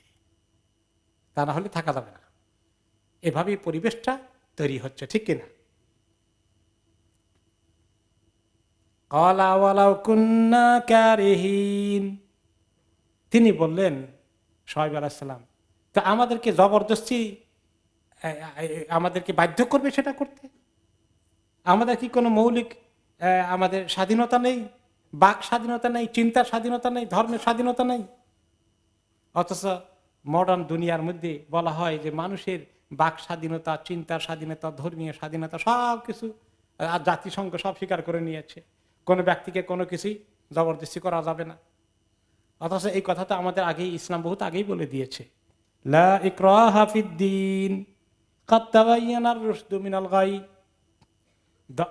তা না হলে থাকা যাবে না। এভাবেই পরিবেশটা তৈরি হচ্ছে, ঠিক কিনা? তিনি বললেন শুআয়ব আলাইহিস সালাম, তা আমাদেরকে জবরদস্তি আমাদেরকে বাধ্য করবে সেটা করতে? আমাদের কি কোনো মৌলিক আমাদের স্বাধীনতা নেই? বাক স্বাধীনতা নেই, চিন্তার স্বাধীনতা নেই, ধর্মের স্বাধীনতা নেই? অথচ মডার্ন দুনিয়ার মধ্যে বলা হয় যে মানুষের বাক স্বাধীনতা, চিন্তার স্বাধীনতা, ধর্মীয় স্বাধীনতা সব কিছু জাতিসংঘ সব স্বীকার করে নিয়েছে, কোনো ব্যক্তিকে কোনো কিছুই জবরদস্তি করা যাবে না। অথচ এই কথাটা আমাদের আগেই ইসলাম বহুত আগেই বলে দিয়েছে, লা ইকরাহা ফিদ্দীন কাদ তাবায়্যানার রুশদু মিনাল গাই।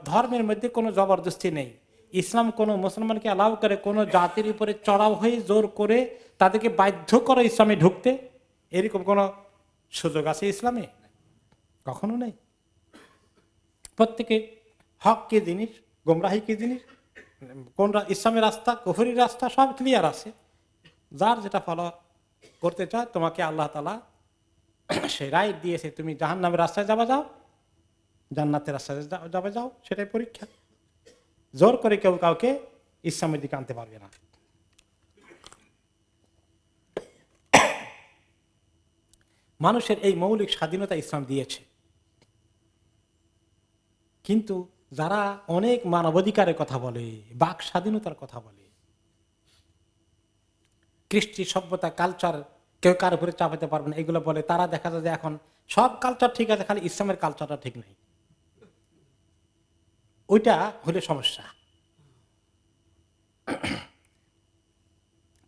ধর্মের মধ্যে কোনো জবরদস্তি নেই। ইসলাম কোনো মুসলমানকে অ্যালাউ করে কোনো জাতির উপরে চড়াও হয়ে জোর করে তাদেরকে বাধ্য করে ইসলামে ঢুকতে, এরকম কোনো সুযোগ আছে ইসলামে? কখনো নেই। প্রত্যেকে হক কি জিনিস, গোমরাহি কি জিনিস, কোন ইসলামের রাস্তা, কুফরির রাস্তা, সব ক্লিয়ার আছে। যার যেটা ফলো করতে চায়, তোমাকে আল্লাহ তাআলা সে রাইট দিয়েছে, তুমি জাহান্নামের রাস্তায় যাবা যাও, জান্নাতের রাস্তায় যাবে যাও, সেটাই পরীক্ষা। জোর করে কেউ কাউকে ইসলামের দিকে আনতে পারবে না। মানুষের এই মৌলিক স্বাধীনতা ইসলাম দিয়েছে, কিন্তু যারা অনেক মানবাধিকারের কথা বলে, বাক স্বাধীনতার কথা বলে, কৃষ্টি সভ্যতা কালচার কেউ কার উপরে চাপাতে পারবে না এগুলো বলে, তারা দেখা যায় যে এখন সব কালচার ঠিক আছে, খালি ইসলামের কালচারটা ঠিক নাই। ওইটা হলে সমস্যা।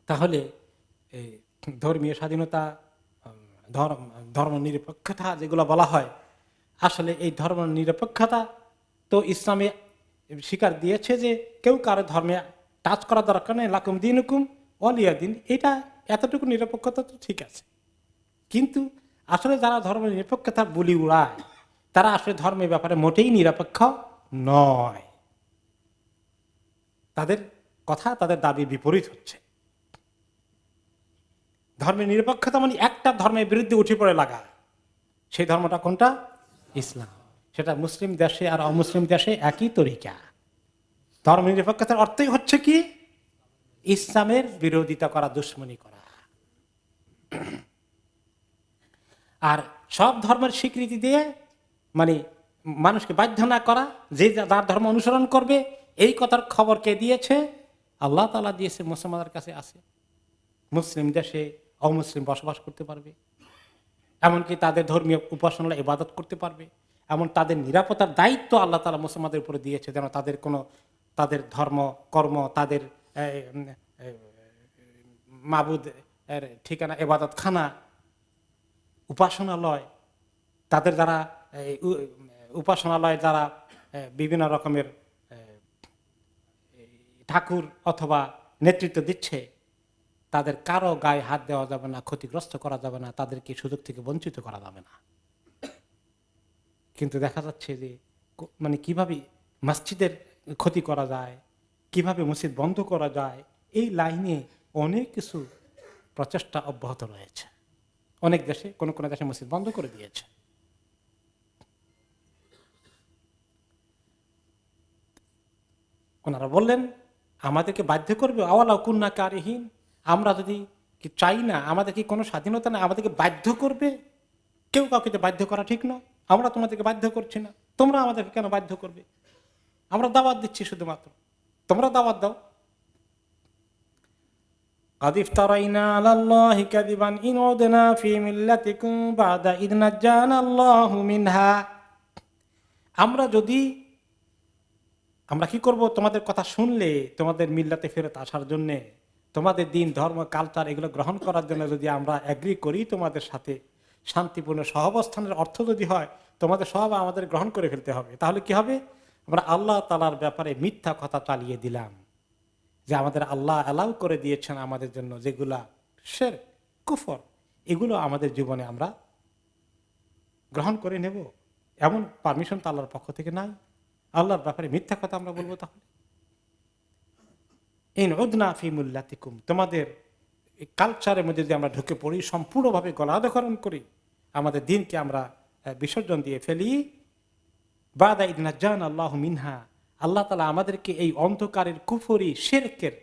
তাহলে ধর্মীয় স্বাধীনতা, ধর্ম নিরপেক্ষতা যেগুলো বলা হয়, আসলে এই ধর্ম নিরপেক্ষতা তো ইসলামে স্বীকার দিয়েছে যে কেউ কারো ধর্মে টাচ করা দরকার নেই, লাকুম দিনুকুম ওয়ালিয়া দিন, এটা এতটুকু নিরপেক্ষতা তো ঠিক আছে। কিন্তু আসলে যারা ধর্ম নিরপেক্ষতা বলি উড়ায়, তারা আসলে ধর্মের ব্যাপারে মোটেই নিরপেক্ষ নয়। তাদের কথা, তাদের দাবির বিপরীত হচ্ছে। ধর্মের নিরপেক্ষতা মানে একটা ধর্মের বিরুদ্ধে উঠে পড়ে লাগা। সেই ধর্মটা কোনটা? ইসলাম। সেটা মুসলিম দেশে আর অমুসলিম দেশে একই তরিকা। ধর্ম নিরপেক্ষতার অর্থই হচ্ছে কি? ইসলামের বিরোধিতা করা, দুশ্মনী করা। আর সব ধর্মের স্বীকৃতি দিয়ে মানে মানুষকে বাধ্য না করা, যে যার ধর্ম অনুসরণ করবে, এই কথার খবর কে দিয়েছে? আল্লাহ তাআলা দিয়েছে, মুসলমানদের কাছে আছে। মুসলিম দেশে অমুসলিম বসবাস করতে পারবে, এমনকি তাদের ধর্মীয় উপাসনা ইবাদত করতে পারবে, এমন তাদের নিরাপত্তার দায়িত্ব আল্লাহ তাআলা মুসলমানদের উপরে দিয়েছে, যেন তাদের ধর্ম কর্ম, তাদের মাবুদ এর ঠিকানা, ইবাদত খানা, উপাসনালয়, তাদের দ্বারা উপাসনালয় দ্বারা বিভিন্ন রকমের ঠাকুর অথবা নেতৃত্ব দিচ্ছে, তাদের কারো গায়ে হাত দেওয়া যাবে না, ক্ষতিগ্রস্ত করা যাবে না, তাদেরকে সুযোগ থেকে বঞ্চিত করা যাবে না। কিন্তু দেখা যাচ্ছে যে মানে কিভাবে মসজিদের ক্ষতি করা যায়, কিভাবে মসজিদ বন্ধ করা যায়, এই লাইনে অনেক কিছু প্রচেষ্টা অব্যাহত রয়েছে। অনেক দেশে, কোন কোন দেশে মসজিদ বন্ধ করে দিয়েছে। ওনারা বললেন আমাদেরকে বাধ্য করবে, আওয়ালা কুন্না কারিহীন, আমরা যদি চাই না, আমাদের কি কোনো স্বাধীনতা নেই, আমাদেরকে বাধ্য করবে? কেউ কাউকে বাধ্য করা ঠিক নয়, আমরা তোমাদেরকে বাধ্য করছি না, তোমরা আমাদেরকে কেন বাধ্য করবে? আমরা দাওয়াত দিচ্ছি শুধুমাত্র, তোমরা দাওয়াত দাও। قد افترينا على الله كذبا إن عدنا في ملتكم بعد إذ نجانا الله منها। আমরা কি করব? তোমাদের কথা শুনলে তোমাদের মিল্লাতে ফেরত আসার জন্য, তোমাদের দিন, ধর্ম, কালচার এগুলো গ্রহণ করার জন্য যদি আমরা এগ্রি করি তোমাদের সাথে, শান্তিপূর্ণ সহাবস্থানের অর্থ যদি হয়, তোমাদের সব আমাদের গ্রহণ করে ফেলতে হবে। তাহলে কি হবে? আমরা আল্লাহ তাআলার ব্যাপারে মিথ্যা কথা চালিয়ে দিলাম, যে আমাদের আল্লাহ অ্যালাউ করে দিয়েছেন আমাদের জন্য যেগুলা শিরক, কুফর, এগুলো আমাদের জীবনে আমরা গ্রহণ করে নেব, এমন পারমিশন তো আল্লাহর পক্ষ থেকে নাই। আল্লাহর ব্যাপারে মিথ্যা কথা আমরা বলবো? তাহলে ইন উদনা ফি মিল্লাতিকুম, তোমাদের কালচারের মধ্যে যদি আমরা ঢুকে পড়ি, সম্পূর্ণভাবে গলাধকরণ করি, আমাদের দিনকে আমরা বিসর্জন দিয়ে ফেলি, বাদা ইদ নাজ্জানা আল্লাহু মিনহা, আল্লাহ তাআলা আমাদেরকে এই অন্ধকারের কুফরি শিরকের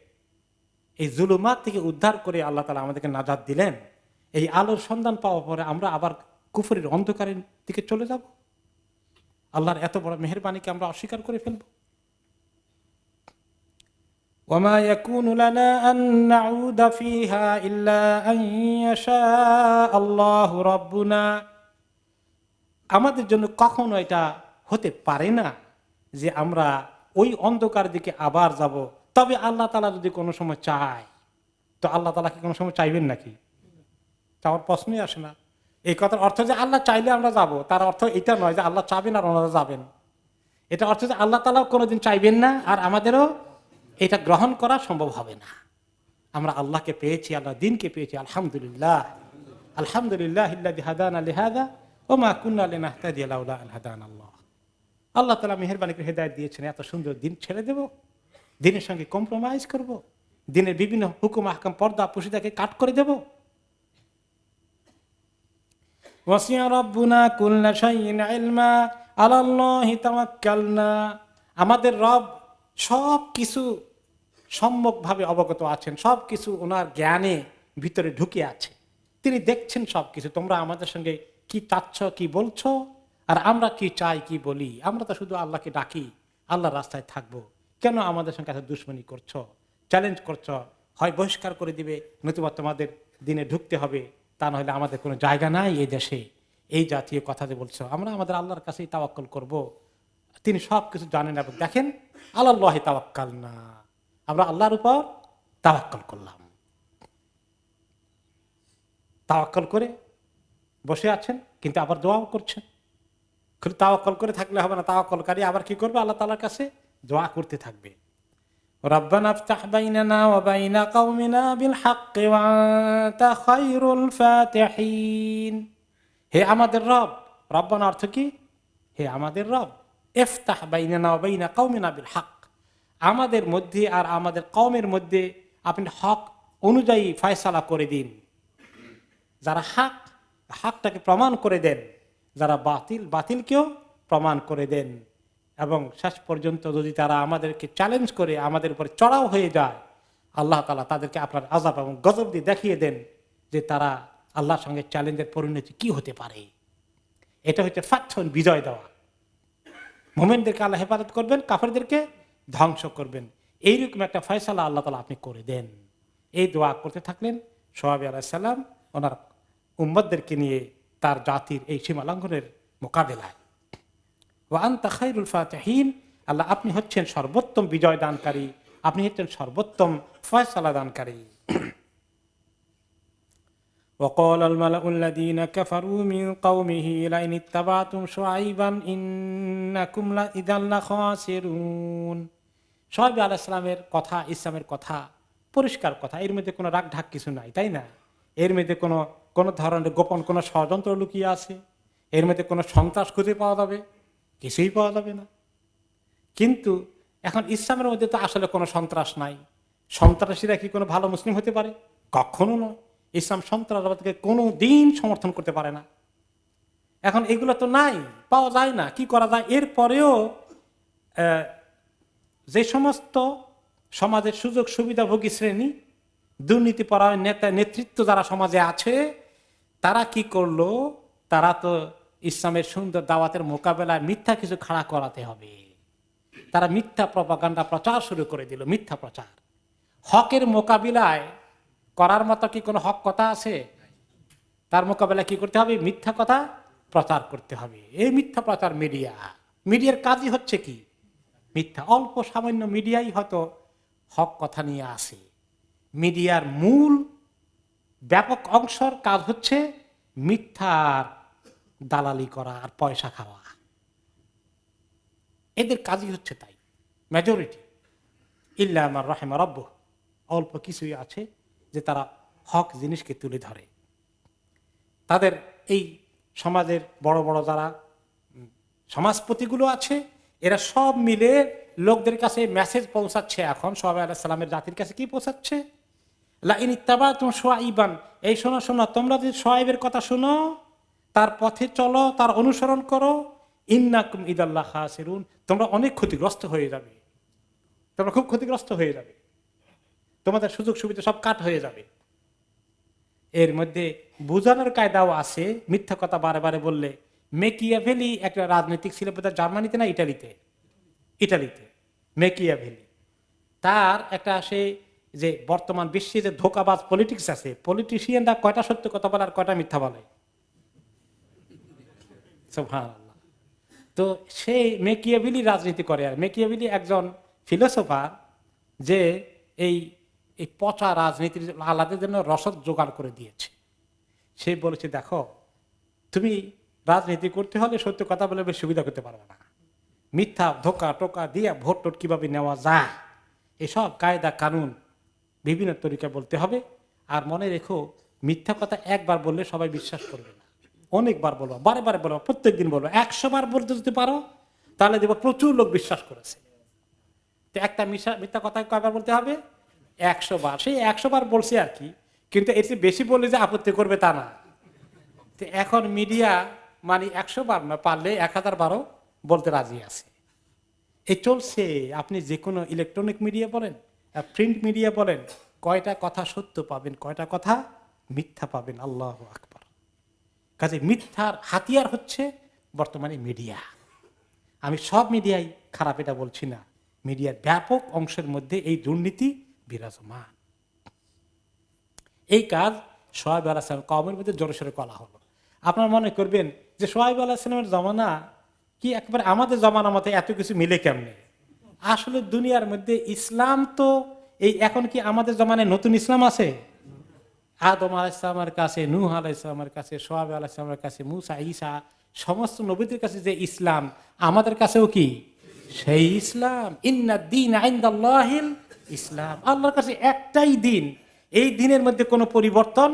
এই জুলুমাত থেকে উদ্ধার করে আল্লাহ তাআলা আমাদেরকে নাজাত দিলেন। এই আলোর সন্ধান পাওয়ার পরে আমরা আবার কুফরির অন্ধকারের দিকে চলে যাব? আল্লাহর এত বড় মেহেরবানিকে আমরা অস্বীকার করে ফেলব? ওয়ামা ইয়াকুনু লানা আন নাউদা ফিহা ইল্লা আন ইয়াশা আল্লাহু রাব্বুনা, আমাদের জন্য কখনো এটা হতে পারে না যে আমরা ওই অন্ধকার দিকে আবার যাব, তবে আল্লাহ তাআলা যদি কোনো সময় চায়। তো আল্লাহ তাআলা কি কোনো সময় চাইবেন নাকি? চাওয়ার প্রশ্নই আসে না। এই কথার অর্থ যে আল্লাহ চাইলে আমরা যাব, তার অর্থ এটা নয় যে আল্লাহ চাবেন আর ওনারা যাবেন। এটা অর্থ যে আল্লাহ তাআলাও কোনোদিন চাইবেন না, আর আমাদেরও এটা গ্রহণ করা সম্ভব হবে না। আমরা আল্লাহকে পেয়েছি, আল্লাহ দিনকে পেয়েছি, আলহামদুলিল্লাহ। আলহামদুলিল্লাহিল্লাযী হাদানা লিহাযা ওয়া মা কুন্না লিনাহতাদিয়া লাউলা আন হাদানাল্লাহ। আল্লাহ তাআলা মেহেরবানি করে হেদায়েত দিয়েছেন, এত সুন্দর দিন ছেড়ে দেব? দিনের সঙ্গে কম্প্রোমাইজ করব? দিনের বিভিন্ন হুকুম আহকাম, পর্দা পুশিদাকে কাট করে দেব? ওয়াসিয়া রাব্বুনা কুল্লা শাইইন ইলমা আলাল্লাহি তাওয়াক্কালনা, আমাদের রব সব কিছু সম্যকভাবে অবগত আছেন, সব কিছু ওনার জ্ঞানে ভিতরে ঢুকে আছে, তিনি দেখছেন সব কিছু। তোমরা আমাদের সঙ্গে কি চাচ্ছ, কি বলছো, আর আমরা কি চাই, কি বলি। আমরা তো শুধু আল্লাহকে ডাকি, আল্লাহর রাস্তায় থাকবো, কেন আমাদের সঙ্গে এত দুশমনি করছো, চ্যালেঞ্জ করছো? হয় বহিষ্কার করে দিবে, নতুবা তোমাদের দিনে ঢুকতে হবে, তা না হলে আমাদের কোনো জায়গা নাই এই দেশে। এই জাতীয় কথা যে বলছো, আমরা আমাদের আল্লাহর কাছেই তাওয়াক্কুল করব, তিনি সব কিছু জানেন এবং দেখেন। আলাল্লাহি তাওয়াক্কালনা, আমরা আল্লাহর উপর তাওয়াক্কুল করলাম। তাওয়াক্কুল করে বসে আছেন, কিন্তু আবার দোয়াও করছেন। শুধু তাওয়াক্কুল করে থাকলে হবে না, তাওয়াক্কুলকারী আবার কি করবে? আল্লাহ তাআলার কাছে দোয়া করতে থাকবে। রব্বানা ইফতাহ বাইনানা ওয়া বাইনা কওমিনা বিল হাক্কি ওয়া আনতা খায়রুল ফাতিহিন। হে আমাদের রব, রব্বানা অর্থ কি? হে আমাদের রব, ইফতাহ বাইনানা ওয়া বাইনা কওমিনা বিল হক, আমাদের মধ্যে আর আমাদের কওমের মধ্যে আপনি হক অনুযায়ী ফয়সালা করে দিন। যারা হক, হকটাকে প্রমাণ করে দেন, যারা বাতিল, বাতিলকেও প্রমাণ করে দেন। এবং শেষ পর্যন্ত যদি তারা আমাদেরকে চ্যালেঞ্জ করে আমাদের উপর চড়াও হয়ে যায়, আল্লাহ তাআলা তাদেরকে আপনার আযাব এবং গজব দিয়ে দেখিয়ে দেন যে তারা আল্লাহর সঙ্গে চ্যালেঞ্জের পরিণতি কি হতে পারে। এটা হচ্ছে ফাতহুন, বিজয় দেওয়া। মুমিনদেরকে আল্লাহ হেফাজত করবেন, কাফেরদেরকে ধ্বংস করবেন। এইরকম একটা ফয়সালা আল্লাহ তাআলা আপনি করে দেন। এই দোয়া করতে থাকলেন, শুআয়ব আলাইহিস সালাম ওনার উম্মতদেরকে নিয়ে তার জাতির এই সীমা লঙ্ঘনের মোকাবেলায়। ওয়া আনতা খায়রুল ফাতিহিন, আল্লাহ আপনি হচ্ছেন সর্বোত্তম বিজয় দানকারী, আপনি হচ্ছেন সর্বোত্তম ফয়সালা দানকারী। وقال الملأ الذين كفروا من قومه لئن اتبعتم شعيبا إنكم لإذا لخاسرون। শুআয়ব আলাইহিস সালামের কথা, ইসলামের কথা, পরিষ্কার কথা, এর মধ্যে কোনো রাগ ঢাক কিছু নাই, তাই না? এর মধ্যে কোনো ধরনের গোপন কোনো ষড়যন্ত্র লুকিয়ে আছে? এর মধ্যে কোনো সন্ত্রাস খুঁজে পাওয়া যাবে? কিছুই পাওয়া যাবে না। কিন্তু এখন ইসলামের মধ্যে তো আসলে কোনো সন্ত্রাস নাই। সন্ত্রাসীরা কি কোনো ভালো মুসলিম হতে পারে? কখনো নয়। ইসলাম সন্ত্রাসবাদকে কোনো দিন সমর্থন করতে পারে না। এখন এগুলো তো নাই, পাওয়া যায় না, কি করা যায়? এরপরেও যে সমস্ত সমাজের সুযোগ সুবিধাভোগী শ্রেণী, দুর্নীতিপরায়ণ নেতা নেতৃত্ব যারা সমাজে আছে, তারা কি করলো? তারা তো ইসলামের সুন্দর দাওয়াতের মোকাবেলায় মিথ্যা কিছু খাড়া করাতে হবে। তারা মিথ্যা প্রপাগান্ডা প্রচার শুরু করে দিল, মিথ্যা প্রচার। হকের মোকাবিলায় করার মতো কি কোনো হক কথা আছে? তার মোকাবেলায় কি করতে হবে? মিথ্যা কথা প্রচার করতে হবে। এই মিথ্যা প্রচার মিডিয়ার কাজই হচ্ছে কি? মিথ্যা। অল্প সামান্য মিডিয়াই হয়তো হক কথা নিয়ে আসে। মিডিয়ার মূল ব্যাপক অংশের কাজ হচ্ছে মিথ্যার দালালি করা আর পয়সা খাওয়া। এদের কাজই হচ্ছে তাই। মেজরিটি ইল্লা আমার রাহিমা রাব্বুহ, অল্প কিছুই আছে যে তারা হক জিনিসকে তুলে ধরে। তাদের এই সমাজের বড় বড় যারা সমাজপতিগুলো আছে, এরা সব মিলে লোকদের কাছে মেসেজ পৌঁছাচ্ছে। এখন শুআয়ব আলাইহিস সালামের জাতির কাছে কি পৌঁছাচ্ছে? লাইন ইত্তাবাতুম শুআইবান, এই শোনো শোনো, তোমরা যদি শুআয়বের কথা শোনো, তার পথে চলো, তার অনুসরণ করো, ইন্নাকুম ইদাল খাসিরুন, তোমরা অনেক ক্ষতিগ্রস্ত হয়ে যাবে। তোমরা খুব ক্ষতিগ্রস্ত হয়ে যাবে, তোমাদের সুযোগ সুবিধা সব কাট হয়ে যাবে। এর মধ্যে বোঝানোর কায়দাও আছে। মিথ্যা কথা বারে বারে বললে, মেকিয়াভেলি একটা রাজনৈতিক ছিল বোধহয় জার্মানিতে না ইটালিতে মেকিয়াভেলি, তার একটা সে যে বর্তমান বিশ্বে যে ধোঁকাবাজ পলিটিক্স আছে, পলিটিশিয়ানরা কয়টা সত্য কথা বলে আর কয়টা মিথ্যা বলে। সুবহানাল্লাহ। তো সেই মেকিয়াভেলি রাজনীতি করে। আর মেকিয়াভেলি একজন ফিলোসোফার যে এই পচা রাজনীতির আলাদের জন্য রসদ জোগাড় করে দিয়েছে। সে বলেছে, দেখো তুমি রাজনীতি করতে হলে সত্য কথা বলে বেশ সুবিধা করতে পারবে না, মিথ্যা ধোকা টোকা দিয়ে ভোট টোট কিভাবে নেওয়া যায়, এসব কায়দা কানুন বিভিন্ন তরিকা বলতে হবে। আর মনে রেখো, মিথ্যা কথা একবার বললে সবাই বিশ্বাস করবে না, অনেকবার বলবো, বারে বারে বলবো, প্রত্যেকদিন বলবো। 100 বার বলতে যদি পারো তাহলে দেখবো প্রচুর লোক বিশ্বাস করেছে। তো একটা মিথ্যা কথা কয়বার বলতে হবে? 100 বার। সেই 100 বার বলছে আর কি, কিন্তু এর চেয়ে বেশি বললে যে আপত্তি করবে তা না। তো এখন মিডিয়া মানে 100 বার না, পারলে 1000 বারও বলতে রাজি আছে। এই চলছে। আপনি যে কোনো ইলেকট্রনিক মিডিয়া বলেন, প্রিন্ট মিডিয়া বলেন, কয়টা কথা সত্য পাবেন, কয়টা কথা মিথ্যা পাবেন। আল্লাহু আকবার। কাজে মিথ্যার হাতিয়ার হচ্ছে বর্তমানে মিডিয়া। আমি সব মিডিয়াই খারাপ এটা বলছি না, মিডিয়ার ব্যাপক অংশের মধ্যে এই দুর্নীতি বিরাজমান। এই কাজ শুআয়ব আলাইহিস সালাম কওমের মধ্যে জোরে সোরে করা হলো। আপনারা মনে করবেন যে শুআয়ব আলাইহিস সালামের জমানা কি একবার আমাদের জমানার মতো এত কিছু মিলে কেমনে? আসলে দুনিয়ার মধ্যে ইসলাম তো এই এখন কি আমাদের জমানায় নতুন ইসলাম আছে? আদম আলাইহিস সালামের কাছে, নূহ আলাইহিস সালামের কাছে, শুআয়ব আলাইহিস সালামের কাছে, মুসা, ঈসা, সমস্ত নবীদের কাছে যে ইসলাম, আমাদের কাছেও কি সেই ইসলাম? ইন্নাদ-দীনা ইনদাল্লাহিল ইসলাম। আল্লাহর কাছে একটাই দিন, এই দিনের মধ্যে কোনো পরিবর্তন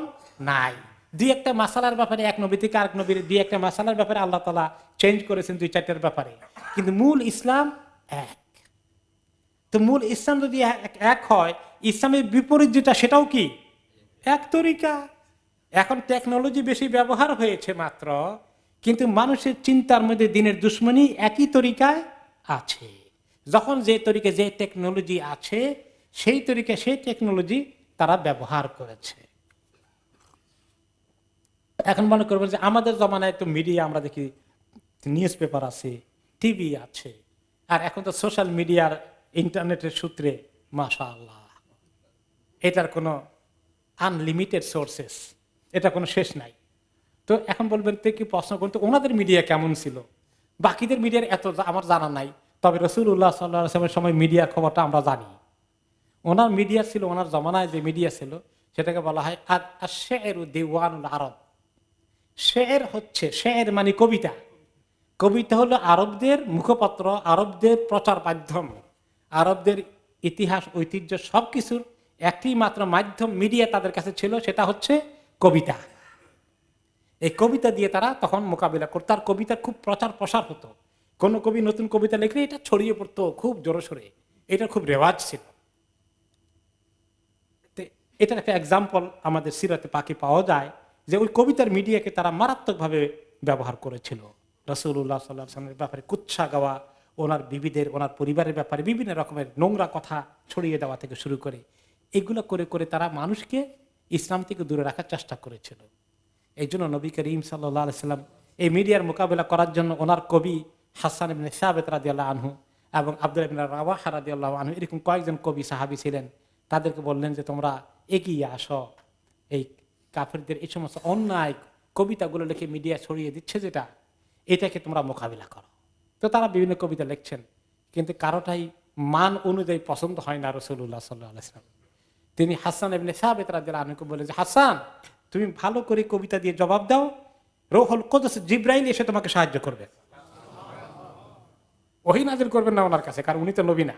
নাই। দুই একটা মাসালার ব্যাপারে এক নবী থেকে আরেক নবীর দুই একটা মাসালার ব্যাপারে আল্লাহ তাআলা চেঞ্জ করেছেন 2-4টার ব্যাপারে, কিন্তু মূল ইসলাম এক। তো মূল ইসলাম যদি এক হয়, ইসলামের বিপরীত যেটা সেটাও কি এক তরিকা। এখন টেকনোলজি বেশি ব্যবহার হয়েছে মাত্র, কিন্তু মানুষের চিন্তার মধ্যে দিনের দুশ্মনী একই তরিকায় আছে। যখন যে তরিকা যে টেকনোলজি আছে, সেই তরিকা সেই টেকনোলজি তারা ব্যবহার করেছে। এখন মনে করবো যে আমাদের জমানায় তো মিডিয়া, আমরা দেখি নিউজ পেপার আছে, টিভি আছে, আর এখন তো সোশ্যাল মিডিয়ার ইন্টারনেটের সূত্রে মাশাআল্লাহ এটার কোনো আনলিমিটেড সোর্সেস, এটা কোনো শেষ নাই। তো এখন বলবেন তো কি প্রশ্ন করতে ওনাদের মিডিয়া কেমন ছিল, বাকিদের মিডিয়ার এত আমার জানা নাই, তবে রাসূলুল্লাহ সাল্লাল্লাহু আলাইহি ওয়াসাল্লামের সময় মিডিয়ার খবরটা আমরা জানি। ওনার মিডিয়া ছিল, ওনার জমানায় যে মিডিয়া ছিল সেটাকে বলা হয় আশ-শি'রু দিওয়ানুল আরব। শের হচ্ছে, শের মানে কবিতা, কবিতা হলো আরবদের মুখপত্র, আরবদের প্রচার মাধ্যম, আরবদের ইতিহাস ঐতিহ্য সবকিছুর একটি মাত্র মাধ্যম মিডিয়া তাদের কাছে ছিল, সেটা হচ্ছে কবিতা। এই কবিতা দিয়ে তারা তখন মোকাবিলা করত, তার কবিতা খুব প্রচার প্রসার হতো। কোন কবি নতুন কবিতা লিখলে এটা ছড়িয়ে পড়তো খুব জোরে সোরে, এটা খুব রেওয়াজ ছিল। এটার একটা এক্সাম্পল আমাদের সিরাতে পাকে পাওয়া যায় যে ওই কবিতার মিডিয়াকে তারা মারাত্মকভাবে ব্যবহার করেছিল। রাসূলুল্লাহ সাল্লাল্লাহু আলাইহি ওয়াসাল্লামের ব্যাপারে কুৎসা গাওয়া, ওনার বিবিদের, ওনার পরিবারের ব্যাপারে বিভিন্ন রকমের নোংরা কথা ছড়িয়ে দেওয়া থেকে শুরু করে এগুলো করে করে তারা মানুষকে ইসলাম থেকে দূরে রাখার চেষ্টা করেছিল। এই জন্য নবী করিম সাল্লাল্লাহু আলাইহি ওয়াসাল্লাম এই মিডিয়ার মোকাবেলা করার জন্য ওনার কবি হাসান ইবনে সাবিত রাদিয়াল্লাহু আনহু এবং আব্দুল্লাহ ইবনে রাওয়াহা রাদিয়াল্লাহু আনহু এরকম কয়েকজন কবি সাহাবী ছিলেন, তাদেরকে বললেন যে তোমরা এগিয়ে আসো, এই কাফেরদের এই সমস্ত অন্যায় কবিতাগুলো লিখে মিডিয়া ছড়িয়ে দিচ্ছে যেটা, এটাকে তোমরা মোকাবিলা করো। তো তারা বিভিন্ন কবিতা লিখছেন, কিন্তু কারোটাই মান অনুযায়ী পছন্দ হয় না রাসূলুল্লাহ সাল্লাল্লাহু আলাইহি ওয়াসাল্লাম। তিনি হাসান ইবনে সাবিত রাদিয়াল্লাহু আনহুকে বলে যে হাসান, তুমি ভালো করে কবিতা দিয়ে জবাব দাও, রূহুল কুদস জিবরাইল এসে তোমাকে সাহায্য করবে। ওহী নাযিল করবেন না ওনার কাছে, কারণ উনি তো নবী না,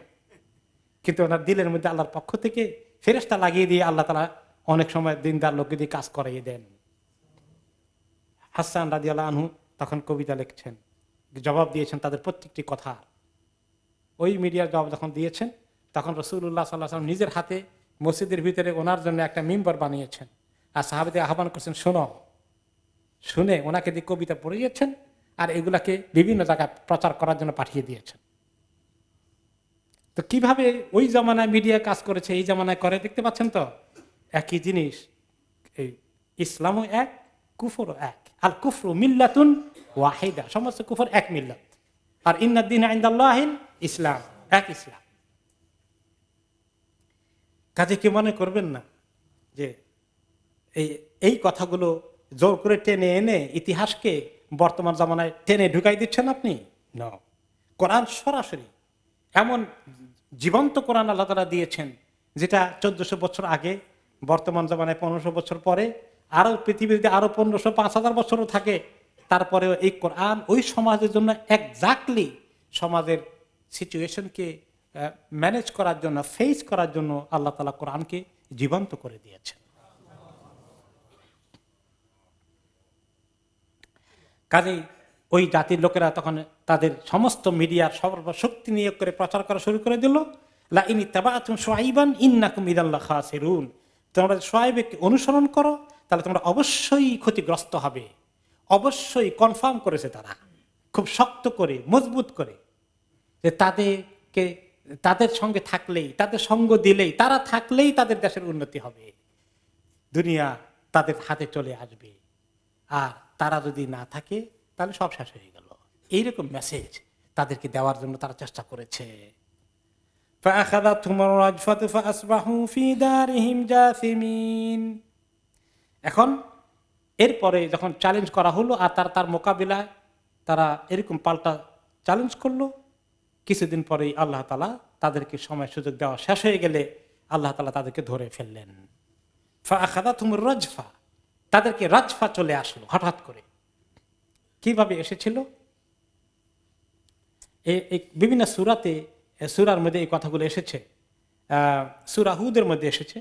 কিন্তু ওনার দিলের মধ্যে আল্লাহর পক্ষ থেকে ফেরেশতা লাগিয়ে দিয়ে আল্লাহ তাআলা অনেক সময় দিনদার লোককে দিয়ে কাজ করাইয়ে দেন। হাসান রাদিয়াল্লাহু আনহু তখন কবিতা লিখছেন, জবাব দিয়েছেন তাদের প্রত্যেকটি কথা। ওই মিডিয়ার জবাব যখন দিয়েছেন তখন রাসূলুল্লাহ সাল্লাল্লাহু আলাইহি ওয়াসাল্লাম নিজের হাতে মসজিদের ভিতরে ওনার জন্য একটা মিম্বর বানিয়েছেন, আর সাহাবাদের আহ্বান করছেন শোনো, শুনে ওনাকে দিয়ে কবিতা পড়িয়েছেন আর এগুলাকে বিভিন্ন জায়গায় প্রচার করার জন্য পাঠিয়ে দিয়েছেন। তো কিভাবে ওই জামানায় মিডিয়া কাজ করেছে, এই জামানায় করে দেখতে পাচ্ছেন তো একই জিনিস। এই ইসলামও এক, কুফরও এক। আল কুফরু মিল্লাতুন ওয়াহিদা, সমস্ত কুফর এক মিল্লাত, আর ইন্নাদ-দীনা ইনদাল্লাহিল ইসলাম, এক ইসলাম। কাজে কি মনে করবেন না যে এই কথাগুলো জোর করে টেনে এনে ইতিহাসকে বর্তমান জামানায় টেনে ঢুকাই দিচ্ছেন আপনি? না, কোরআন সরাসরি এমন জীবন্ত কোরআন আল্লাহ তাআলা দিয়েছেন যেটা 1400 বছর আগে, বর্তমান জামানায় 1500 বছর পরে, আরো পৃথিবীতে আরো 1500 5000 বছরও থাকে, তারপরেও এই কোরআন ওই সমাজের জন্য এক্স্যাক্টলি সমাজের সিচুয়েশনকে ম্যানেজ করার জন্য, ফেস করার জন্য আল্লাহ তাআলা কোরআনকে জীবন্ত করে দিয়েছেন। কাজেই ওই জাতির লোকেরা তখন তাদের সমস্ত মিডিয়ার সর্বশক্তি নিয়োগ করে প্রচার করা শুরু করে দিল, লা ইন ইত্তাবা'তুম শুআইবান ইন্নাকুম ইযাল খাসিরুন, তোমরা শুআইবকে অনুসরণ করো তাহলে তোমরা অবশ্যই ক্ষতিগ্রস্ত হবে। অবশ্যই কনফার্ম করেছে তারা খুব শক্ত করে, মজবুত করে, যে তাদেরকে, তাদের সঙ্গে থাকলেই, তাদের সঙ্গ দিলেই, তারা থাকলেই তাদের দেশের উন্নতি হবে, দুনিয়া তাদের হাতে চলে আসবে, আর তারা যদি না থাকে তাহলে সব শেষ হয়ে গেল। এইরকম মেসেজ তাদেরকে দেওয়ার জন্য তারা চেষ্টা করেছে। এখন এরপরে যখন চ্যালেঞ্জ করা হলো আর তার মোকাবিলায় তারা এরকম পাল্টা চ্যালেঞ্জ করলো, কিছুদিন পরেই আল্লাহ তাআলা তাদেরকে সময় সুযোগ দেওয়া শেষ হয়ে গেলে আল্লাহ তাআলা তাদেরকে ধরে ফেললেন। ফাআখাযাতুমুর রাজফা, তাদেরকে রাজফা চলে আসলো হঠাৎ করে। কিভাবে এসেছিল? বিভিন্ন সূরাতে, সূরার মধ্যে এই কথাগুলো এসেছে। সূরা হুদের মধ্যে এসেছে,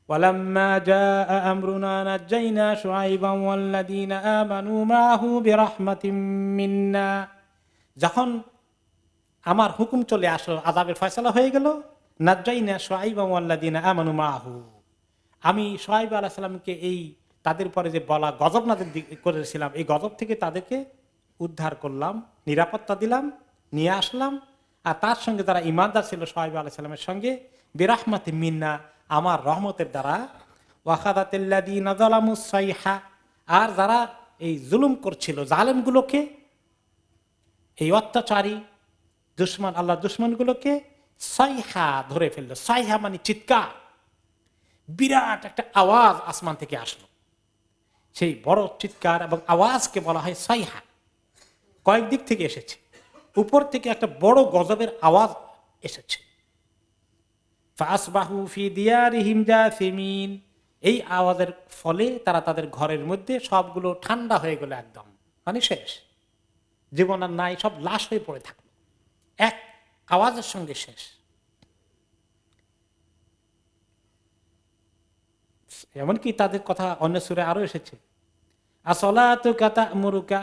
ওয়ালাম্মা জাআ আমরুনা নাজ্জাইনা শুআইবান ওয়াল্লাযীনা আমানু মাআহু বিরাহমাতিম মিন্না, যখন আমার হুকুম চলে আসলো, আযাবের ফয়সালা হয়ে গেল, নাজ্জাইনা শুআইবান ওয়াল্লাযীনা আমানু মাআহু, আমি শুআইব আলাইহিস সালামকে এই তাদের পরে যে বলা গজব নাযিল করেছিলাম, এই গজব থেকে তাদেরকে উদ্ধার করলাম, নিরাপত্তা দিলাম, নিয়ে আসলাম। আর তার সঙ্গে যারা ঈমানদার ছিল শুআইব আলাইহিস সালামের সঙ্গে, বিরাহমাতিম মিন্না, আমার রহমতের দ্বারা, ওয়াখাযাতিল্লাযীনা যালামুস সাইহা, আর যারা এই জুলুম করছিল, জালেমগুলোকে, এই অত্যাচারী দুশমন, আল্লাহর দুশমনগুলোকে সাইহা ধরে ফেললো। সাইহা মানে চিৎকার। বিরাট একটা আওয়াজ আসমান থেকে আসলো। সেই বড় চিৎকার এবং আওয়াজকে বলা হয় সাইহা। কয়েক দিক থেকে এসেছে, উপর থেকে একটা বড় গজবের আওয়াজ এসেছে। ফাসবাহু ফি দিয়ারিহিম জাসিমিন, এই আওয়াজের ফলে তারা তাদের ঘরের মধ্যে সবগুলো ঠান্ডা হয়ে গেল, একদম মানে শেষ, জীবন আর নাই, সব লাশ হয়ে পড়ে থাকলো এক আওয়াজের সঙ্গে শেষ। এমনকি তাদের কথা অন্য সূরা আরো এসেছে, আসলাতুকা তা'মুরুকা,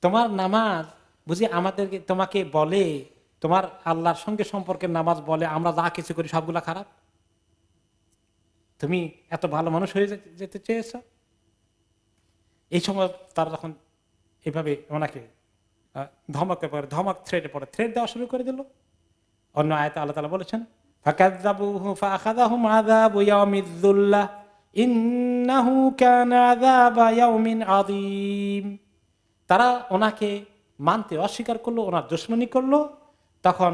তোমার নামাজ বুঝি আমাদেরকে তোমাকে বলে, তোমার আল্লাহর সঙ্গে সম্পর্কের নামাজ বলে আমরা যা কিছু করি সবগুলা খারাপ, তুমি এত ভালো মানুষ হয়ে যেতে চেয়েছ। এই সময় তারা যখন এইভাবে ওনাকে ধমকে পড়ে, ধমক থ্রেডে পড়ে, থ্রেড দেওয়া শুরু করে দিল। অন্য আয়াতে আল্লাহ তাআলা বলেছেন ফাকাযযাবুহু ফাআখাযাহুম আযাবু ইয়াউমিয যুল্লাহ ইন্নাহু কানা আযাবা ইয়াউমিন আযীম। তারা ওনাকে মানতে অস্বীকার করলো, ওনার দুশমনি করলো, তখন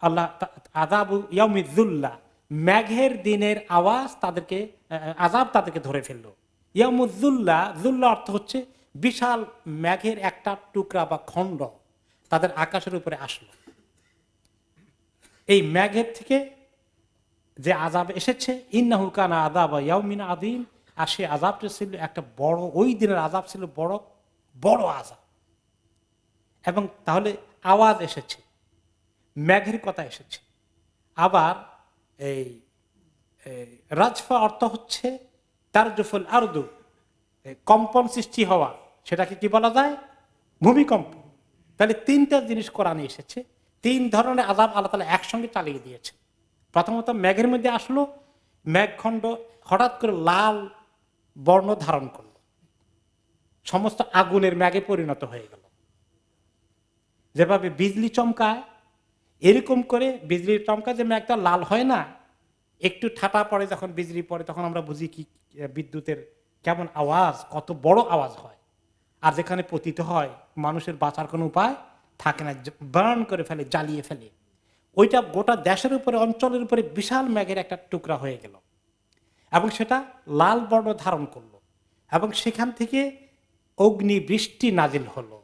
আল্লাহ আযাবু ইয়াউমিয যুল্লাহ, মেঘের দিনের আওয়াজ তাদেরকে, আযাব তাদেরকে ধরে ফেললো। ইয়াউমুয যুল্লাহ, যুল্লাহ অর্থ হচ্ছে বিশাল মেঘের একটা টুকরা বা খণ্ড তাদের আকাশের উপরে আসলো। এই মেঘের থেকে যে আযাব এসেছে, ইন্নাহু কানা আযাবা ইয়াউমিন আযীম, আর সেই আযাবটা ছিল একটা বড়, ওই দিনের আযাব ছিল বড় বড় আযাব। এবং তাহলে আওয়াজ এসেছে, মেঘের কথা এসেছে। আবার এই রাজফা অর্থ হচ্ছে তারজুফুল আরদু, কম্পন সৃষ্টি হওয়া, সেটাকে কি বলা যায়? ভূমিকম্প। তাহলে তিনটা জিনিস কোরআনে এসেছে, তিন ধরনের আযাব আল্লাহ তাআলা একসঙ্গে চালিয়ে দিয়েছে। প্রথমত মেঘের মধ্যে আসলো, মেঘখণ্ড হঠাৎ করে লাল বর্ণ ধারণ করলো, সমস্ত আগুনের মেঘে পরিণত হয়ে গেল। যেভাবে বিজলি চমকায়, এরকম করে বিজলি চমকা যে মেঘটা লাল হয় না, একটু ঠাটা পড়ে যখন বিজলি পড়ে তখন আমরা বুঝি কি বিদ্যুতের কেমন আওয়াজ, কত বড় আওয়াজ হয়। আর যেখানে পতিত হয় মানুষের বাঁচার কোনো উপায় থাকে না, বার্ন করে ফেলে, জ্বালিয়ে ফেলে। ওইটা গোটা দেশের উপরে, অঞ্চলের উপরে বিশাল মেঘের একটা টুকরা হয়ে গেল এবং সেটা লাল বর্ণ ধারণ করলো এবং সেখান থেকে অগ্নি বৃষ্টি নাজিল হলো।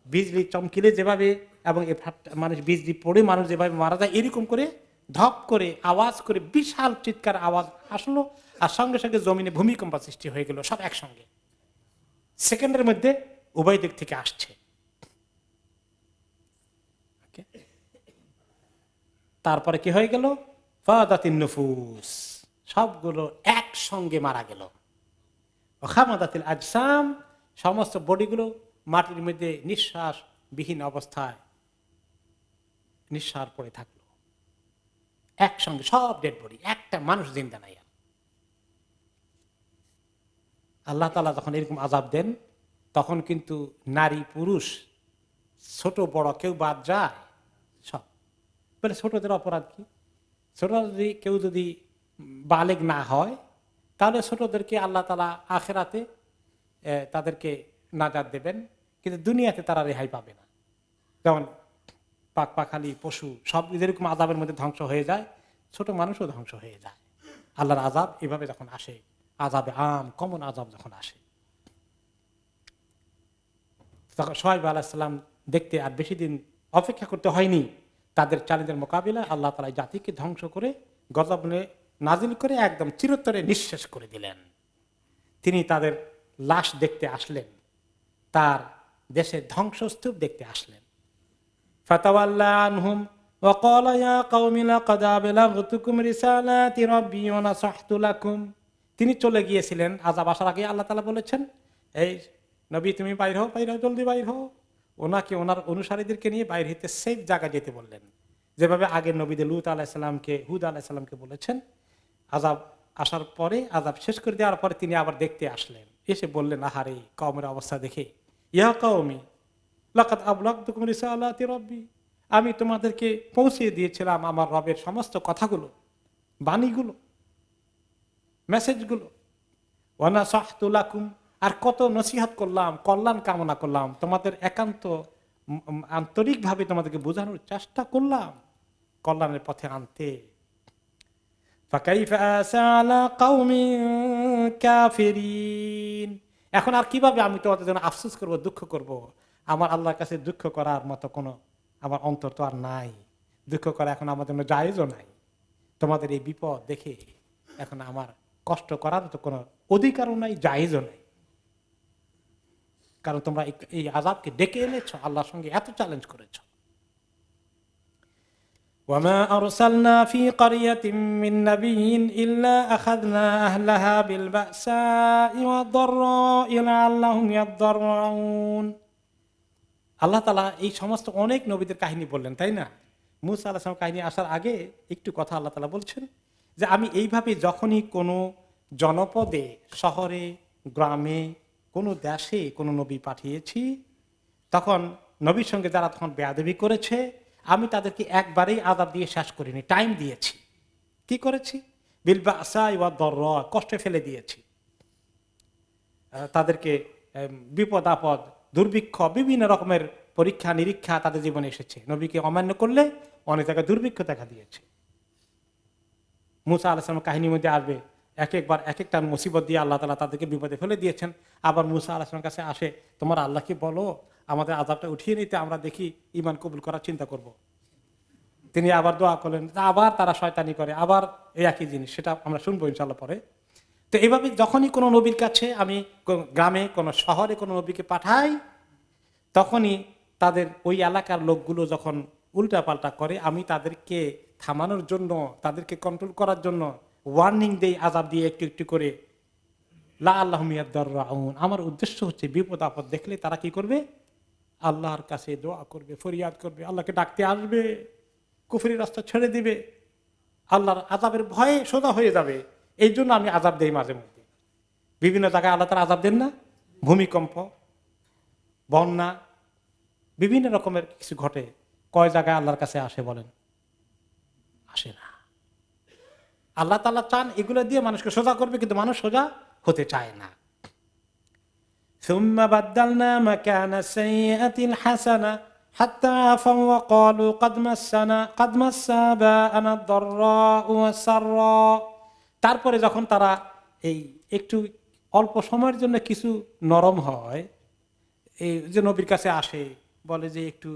বিজলি চমকিলে যেভাবে এবং মানুষ বিজলি পড়ে মানুষ যেভাবে মারা যায়, এরকম করে ধপ করে আওয়াজ করে বিশাল চিৎকার আওয়াজ আসলো, আর সঙ্গে সঙ্গে জমিনে ভূমিকম্প সৃষ্টি হয়ে গেল, সব একসঙ্গে সেকেন্ডের মধ্যে উভয় দিক থেকে আসছে। তারপরে কি হয়ে গেল? ফাদাতিন নুফুস, সবগুলো একসঙ্গে মারা গেল। খামাদাতিল আজসাম, সমস্ত বডিগুলো মাটির মধ্যে নিঃশ্বাস বিহীন অবস্থায় নিঃশ্বাস পড়ে থাকলো একসঙ্গে, সব ডেড বডি, একটা মানুষ জিন্দা নাই। আল্লাহ তাআলা যখন এরকম আযাব দেন তখন কিন্তু নারী পুরুষ ছোট বড় কেউ বাদ যায়, সব। বলে ছোটদের অপরাধ কি? ছোট যদি কেউ যদি বালেগ না হয় তাহলে ছোটদেরকে আল্লাহ তাআলা আখিরাতে তাদেরকে নাজাত দেবেন, কিন্তু দুনিয়াতে তারা রেহাই পাবে না। যেমন পাখালি পশু সব যেরকম আযাবের মধ্যে ধ্বংস হয়ে যায়, ছোট মানুষও ধ্বংস হয়ে যায়। আল্লাহর আযাব এভাবে যখন আসে, আযাবে আম কমন আযাব যখন আসে, তখন শুআয়ব আলাইহিস সালাম দেখতে আর বেশি দিন অপেক্ষা করতে হয়নি। তাদের চ্যালেঞ্জের মোকাবিলায় আল্লাহ তাআলা জাতিকে ধ্বংস করে গজব নাজিল করে একদম চিরতরে নিঃশেষ করে দিলেন। তিনি তাদের লাশ দেখতে আসলেন, তার দেশের ধ্বংসস্তূপ দেখতে আসলেন। ফাতাওয়াল্লা আনহুম ওয়া ক্বালা ইয়া কওমি লাকাদ আবলাগতুকুম রিসালাতি রাব্বি ওয়া নাসাহতু লাকুম। তিনি চলে গিয়েছিলেন, আযাব আসার আগে আল্লাহ তাআলা বলেছেন, এই নবী তুমি বাইর হও, জলদি বাইর হও। ওনাকে ওনার অনুসারীদেরকে নিয়ে বাইরে হইতে সেফ জায়গা যেতে বললেন, যেভাবে আগের নবীদের লূত আলাইহিস সালামকে, হুদ আলাইহিস সালামকে বলেছেন। আযাব আসার পরে, আযাব শেষ করে দেওয়ার পরে তিনি আবার দেখতে আসলেন, এসে বললেন, আহারে কওমের অবস্থা দেখে, ইয়া কওমি লাকাদ আবলাগতুকুম রিসালাতি রাব্বি, আমি তোমাদেরকে পৌঁছে দিয়েছিলাম আমার রবের সমস্ত কথাগুলো, বাণীগুলো, মেসেজগুলো। ওয়া নাসাহতু লাকুম, আর কত নসিহত করলাম, কল্যাণ কামনা করলাম, তোমাদের একান্ত আন্তরিকভাবে তোমাদেরকে বোঝানোর চেষ্টা করলাম কল্যাণের পথে আনতে। ফাকাইফা আসা আলা কওমিন কাফিরিন। এখন আর কিভাবে আমি তোমাদের জন্য আফসোস করব, দুঃখ করব? আমার আল্লাহর কাছে দুঃখ করার মতো কোনো আমার অন্তর তো আর নাই। দুঃখ করা এখন আমার জন্য জায়েজও নাই। তোমাদের এই বিপদ দেখে এখন আমার কষ্ট করার তো কোনো অধিকারও নাই, জায়েজও নাই। কারণ তোমরা এই আযাবকে ডেকে এনেছ, আল্লাহর সঙ্গে এত চ্যালেঞ্জ করেছ। وما أرسلنا في قرية من نبي إلا أخذنا أهلها بالبأساء والضراء لعلهم يضرعون। আল্লাহ তাআলা এই সমস্ত অনেক নবীদের কাহিনী বললেন, তাই না? মূসা আলাইহিস সালাম কাহিনী আসার আগে একটু কথা আল্লাহ তাআলা বলছেন যে আমি এইভাবে যখনই কোনো জনপদে, শহরে, গ্রামে, কোনো দেশে কোনো নবী পাঠিয়েছি, তখন নবীর সঙ্গে যারা তখন বেয়াদবি করেছে আমি তাদেরকে একবারেই আযাব দিয়ে শেষ করিনি, টাইম দিয়েছি। কি করেছি? বিল বাসাই ওয়াদ দাররা, কষ্টে ফেলে দিয়েছি তাদেরকে। বিপদ আপদ, দুর্ভিক্ষ, বিভিন্ন রকমের পরীক্ষা নিরীক্ষা তাদের জীবনে এসেছে। নবীকে অমান্য করলে অনেক জায়গায় দুর্ভিক্ষ দেখা দিয়েছে। মূসা আলাইহিস সালামের কাহিনীর মধ্যে আসবে এক একবার এক একটা মুসিবত দিয়ে আল্লাহ তাআলা তাদেরকে বিপদে ফেলে দিয়েছেন। আবার মূসা আলাইহিস সালামের কাছে আসে, তোমার আল্লাহকে বলো আমাদের আযাবটা উঠিয়ে নিতে, আমরা দেখি ঈমান কবুল করার চিন্তা করব। তিনি আবার দোয়া করলেন, আবার তারা শয়তানি করে, আবার এই একই জিনিস। সেটা আমরা শুনবো ইনশাআল্লাহ পরে। তো এইভাবে যখনই কোনো নবীর কাছে আমি গ্রামে, কোনো শহরে কোনো নবীকে পাঠাই, তখনই তাদের ওই এলাকার লোকগুলো যখন উল্টাপাল্টা করে, আমি তাদেরকে থামানোর জন্য, তাদেরকে কন্ট্রোল করার জন্য ওয়ার্নিং দেই, আযাব দিয়ে একটু একটু করে। লাআল্লাহুম ইয়াদদাররাউন, আমার উদ্দেশ্য হচ্ছে বিপদ আপদ দেখলে তারা কি করবে? আল্লাহর কাছে দোয়া করবে, ফরিয়াদ করবে, আল্লাহকে ডাকতে আসবে, কুফরির রাস্তা ছেড়ে দিবে, আল্লাহর আযাবের ভয়ে সোজা হয়ে যাবে। এই জন্য আমি আযাব দেই মাঝে মধ্যে। বিভিন্ন জায়গায় আল্লাহ তাআলা আযাব দেন না? ভূমিকম্প, বন্যা, বিভিন্ন রকমের কিছু ঘটে। কয় জায়গায় আল্লাহর কাছে আসে বলেন? আসে না। আল্লাহ তাআলা চান এগুলো দিয়ে মানুষকে সোজা করবে, কিন্তু মানুষ সোজা হতে চায় না। ثم بدلنا مكان السيئة الحسنة حتى عفوا وقالوا قد مس آباءنا الضراء والسراء। তারপরে যখন তারা এই একটু অল্প সময়ের জন্য কিছু নরম হয়, এই যে নবীর কাছে আসে, বলে যে একটু,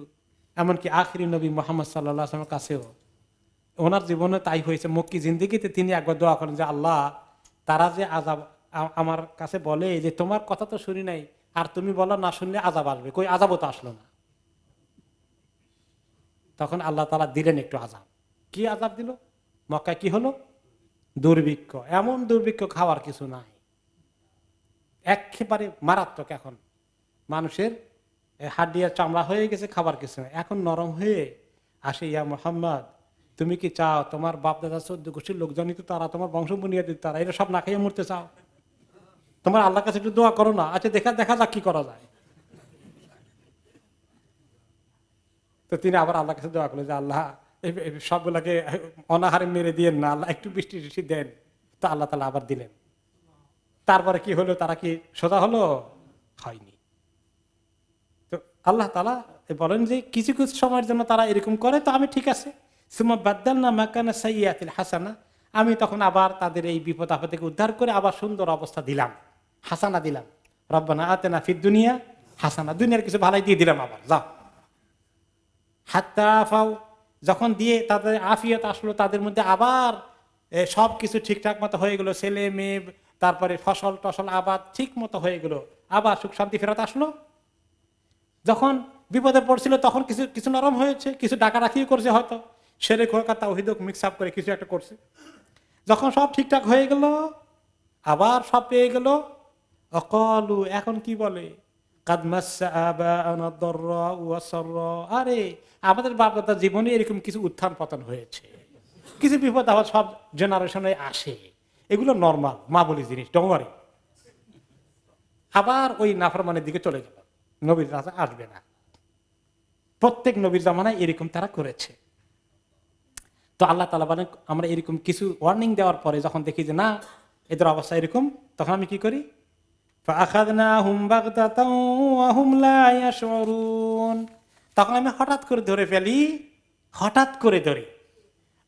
এমনকি আখিরি নবী মুহাম্মদ সাল্লাল্লাহু আলাইহি ওয়াসাল্লামের কাছেও ওনার জীবনে তাই হয়েছে। মক্কি জিন্দেগিতে তিনি একবার দোয়া করেন যে আল্লাহ, তারা যে আযাব আমার কাছে বলে যে তোমার কথা তো শুনি নাই, আর তুমি বলো না শুনলে আযাব আসবে, কই আযাবও তো আসলো না। তখন আল্লাহ তাআলা দিলেন একটু আযাব। কি আযাব দিল? মক্কায় কি হলো? দুর্ভিক্ষ। এমন দুর্ভিক্ষ খাওয়ার কিছু নাই, একেবারে মারাত্মক। এখন মানুষের হাড়িয়ার চামড়া হয়ে গেছে, খাবার কিছু নাই। এখন নরম হয়ে আসে, ইয়া মুহাম্মদ, তুমি কি চাও তোমার বাপ দাদা 14 গোষ্ঠীর লোকজনই তো তারা, তোমার বংশ বুনিয়াদি তারা, এরা সব না খাইয়ে মরতে চাও? তোমার আল্লাহর কাছে একটু দোয়া করো না। আচ্ছা দেখা যাক কি করা যায়। তো তিনি আবার আল্লাহর কাছে দোয়া করলেন যে আল্লাহ, সবগুলাকে অনাহারে মেরে দিয়েন না, আল্লাহ একটু বৃষ্টি টিষ্টি দেন। তো আল্লাহ তাআলা আবার দিলেন। তারপরে কি হলো? তারা কি সোজা হলো? হয়নি। তো আল্লাহ তাআলা বলেন যে কিছু কিছু সময়ের জন্য তারা এরকম করে, তো আমি ঠিক আছে, সুম্মা বাদদালনা মাকানা সাইয়্যাতিল হাসানা, আমি তখন আবার তাদের এই বিপদ আপদ থেকে উদ্ধার করে আবার সুন্দর অবস্থা দিলাম, হাসানা দিলাম। রব্বানা আতিনা ফিদ দুনিয়া হাসানা, দুনিয়ার কিছু ভালোই দিয়ে দিলাম আবার, যাও। হাত্তা আফাও, যখন দিয়ে তাদের আফিয়ত আসলো, তাদের মধ্যে আবার সব কিছু ঠিকঠাক মতো হয়ে গেল, ছেলে মেয়ে, তারপরে ফসল টসল আবাদ ঠিক মতো হয়ে গেল, আবার সুখ শান্তি ফেরত আসলো। যখন বিপদে পড়ছিল তখন কিছু কিছু নরম হয়েছে, কিছু ডাকাডাকিও করছে, হয়তো শিরক হোক আর তাওহীদ হোক মিক্স আপ করে কিছু একটা করছে। যখন সব ঠিকঠাক হয়ে গেল, আবার সব পেয়ে গেল, অকালু, এখন কি বলে? কাদ মাসসা আবাআনা আদ-দাররা ওয়াস-সাররা, আরে আমাদের বাপ দাদার জীবনে এরকম কিছু উত্থান পতন হয়েছে, কিছু বিপদ আবার সব জেনারেশনে আসে, এগুলো নরমাল মামুলি জিনিস, ডোন্ট ওয়ারি। আবার ওই নাফরমানের দিকে চলে গেল, নবীর কাছে আসবে না। প্রত্যেক নবীর জামানায় এরকম তারা করেছে। তো আল্লাহ তাআলা বলেন, আমরা এরকম কিছু ওয়ার্নিং দেওয়ার পরে যখন দেখি যে না, এদের অবস্থা এরকম, তখন আমি কি করি? ফাআখাযনাহুম বাগতাতাও ওয়া হুম লা ইয়াশউরুন, তখন আমি হঠাৎ করে ধরে ফেলি, হঠাৎ করে ধরি।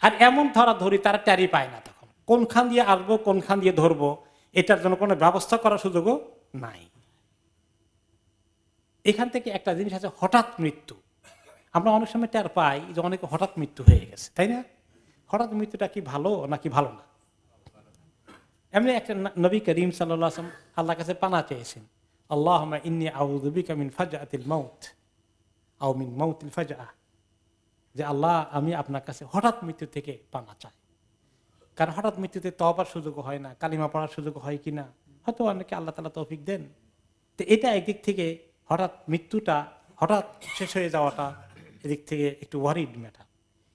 আর এমন ধরা ধরি তারা টেরই পায় না তখন। কোনখান দিয়ে আসবো, কোনখান দিয়ে ধরবো, এটার জন্য কোনো ব্যবস্থা করার সুযোগও নাই। এখান থেকে একটা জিনিস আছে, হঠাৎ মৃত্যু। আমরা অনেক সময় টের পাই যে অনেকে হঠাৎ মৃত্যু হয়ে গেছে, তাই না? হঠাৎ মৃত্যুটা কি ভালো নাকি ভালো না? এমনি একটা নবী করিম সাল্লাল্লাহু আলাইহি ওয়াসাল্লাম আল্লাহর কাছে পানা চেয়েছেন, আল্লাহুম্মা ইন্নী আউযু বিকা মিন ফাজআতিল মাউত আও মিন মাউতিল ফাজআহ, যে আল্লাহ আমি আপনার কাছে হঠাৎ মৃত্যু থেকে পানা চাই। কারণ হঠাৎ মৃত্যুতে তওবার সুযোগ হয় না, কালিমা পড়ার সুযোগ হয় কিনা, হয়তো অনেকে আল্লাহ তাআলা তৌফিক দেন। তো এটা একদিক থেকে হঠাৎ মৃত্যুটা, হঠাৎ শেষ হয়ে যাওয়াটা এদিক থেকে একটু ওয়ারিড ম্যাটার।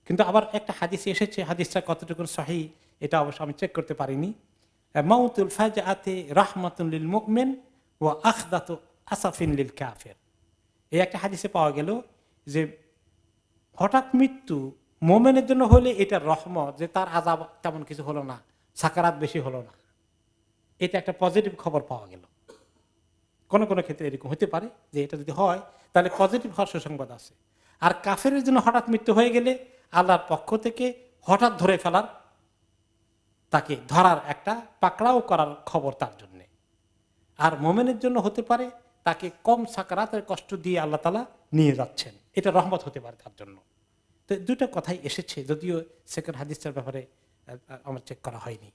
কিন্তু আবার একটা হাদিসে এসেছে, হাদিসটা কতটুকু সহিহ এটা অবশ্য আমি চেক করতে পারিনি, মাউতুল ফাজআতি রাহমাতুন লিল মুমিন ওয়া আখদাতু আসাফিন লিল কাফির। এই একটা হাদিসে পাওয়া গেল যে হঠাৎ মৃত্যু মুমিনের জন্য হলে এটা রহমত, যে তার আযাব তেমন কিছু হলো না, সাকারাত বেশি হলো না, এটা একটা পজিটিভ খবর পাওয়া গেল। কোন কোন ক্ষেত্রে এরকম হতে পারে যে এটা যদি হয় তাহলে পজিটিভ হওয়ার সুসংবাদ আছে। আর কাফেরের জন্য হঠাৎ মৃত্যু হয়ে গেলে আল্লাহর পক্ষ থেকে হঠাৎ ধরে ফেলার, তাকে ধরার একটা পাকড়াও করার খবর তার জন্য। আর মোমেনের জন্য হতে পারে তাকে কম সাকারাতের কষ্ট দিয়ে আল্লাহ তাআলা নিয়ে যাচ্ছেন, এটা রহমত হতে পারে তার জন্য। তো দুটো কথাই এসেছে, যদিও সেকেন্ড হাদিসটার ব্যাপারে আমার চেক করা হয়নি।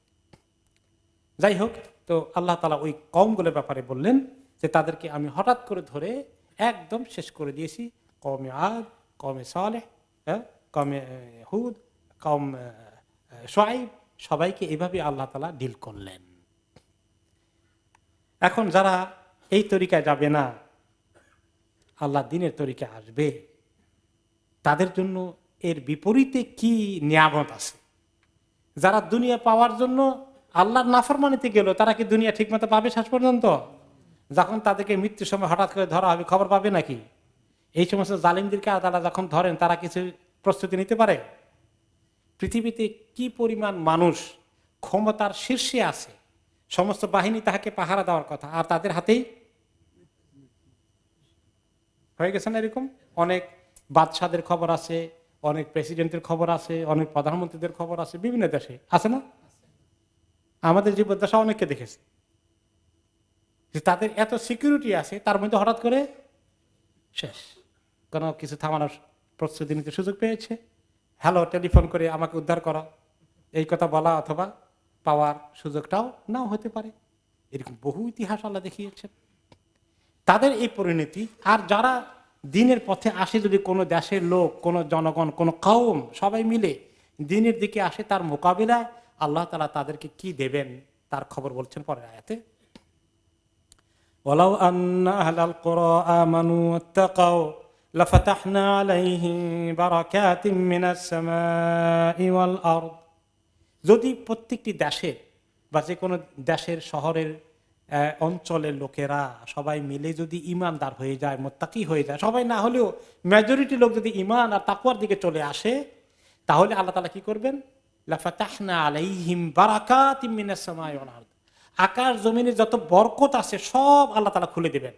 যাই হোক, তো আল্লাহ তাআলা ওই কওমগুলোর ব্যাপারে বললেন যে তাদেরকে আমি হঠাৎ করে ধরে একদম শেষ করে দিয়েছি। কওমে আদ, কওমে সালেহ, কওমে হুদ, কওম শুআইব, সবাইকে এভাবে আল্লাহ তাআলা ডিল করলেন। এখন যারা এই তরিকায় যাবে না, আল্লাহ দ্বীনের তরিকায় আসবে, তাদের জন্য এর বিপরীতে কি নিয়ামত আছে। যারা দুনিয়া পাওয়ার জন্য আল্লাহর নাফরমানিতে গেল, তারা কি দুনিয়া ঠিকমতো পাবে শেষ পর্যন্ত? যখন তাদেরকে মৃত্যুর সময় হঠাৎ করে ধরা হবে, খবর পাবে নাকি? এই সমস্ত জালিমদেরকে তারা যখন ধরেন, তারা কিছু প্রস্তুতি নিতে পারে? পৃথিবীতে কি পরিমাণ মানুষ ক্ষমতার শীর্ষে আছে, সমস্ত বাহিনী তাহাকে পাহারা দেওয়ার কথা, আর তাদের হাতেই হয়ে গেছে না এরকম? অনেক বাদশাদের খবর আছে, অনেক প্রেসিডেন্টের খবর আছে, অনেক প্রধানমন্ত্রীদের খবর আছে, বিভিন্ন দেশে আছে না? আমাদের জীবদ্দশা অনেককে দেখেছে যে তাদের এত সিকিউরিটি আছে, তার মধ্যে হঠাৎ করে শেষ। কোনো কিছু থামানোর প্রস্তুতি নিতে সুযোগ পেয়েছে, হ্যালো টেলিফোন করে আমাকে উদ্ধার করা, এই কথা বলা অথবা পাওয়ার সুযোগটাও নাও হতে পারে। এরকম বহু ইতিহাস আল্লাহ দেখিয়েছেন তাদের এই পরিণতি। আর যারা দ্বীনের পথে আসে, যদি কোনো দেশের লোক, কোনো জনগণ, কোনো কওম সবাই মিলে দ্বীনের দিকে আসে, তার মোকাবিলায় আল্লাহ তাআলা তাদেরকে কি দেবেন তার খবর বলছেন পরের আয়াতে। ওয়ালাউ আন্না আহলাল কুরা আমানু ওয়াত্তাকাউ লাফাতাহনা আলাইহিম বারাকাতিম মিনাস সামাই ওয়াল আরদ। যদি প্রত্যেকটি দেশের বা যে কোনো দেশের শহরের অঞ্চলের লোকেরা সবাই মিলে যদি ঈমানদার হয়ে যায়, মুত্তাকি হয়ে যায়, সবাই না হলেও মেজরিটি লোক যদি ঈমান আর তাকওয়ার দিকে চলে আসে, তাহলে আল্লাহ তাআলা কি করবেন? লাফাতাহনা আলাইহিম বারাকাতিম মিনাস সামাই ওয়াল আরদ। আকাশ জমিনে যত বরকত আছে সব আল্লাহ তাআলা খুলে দেবেন,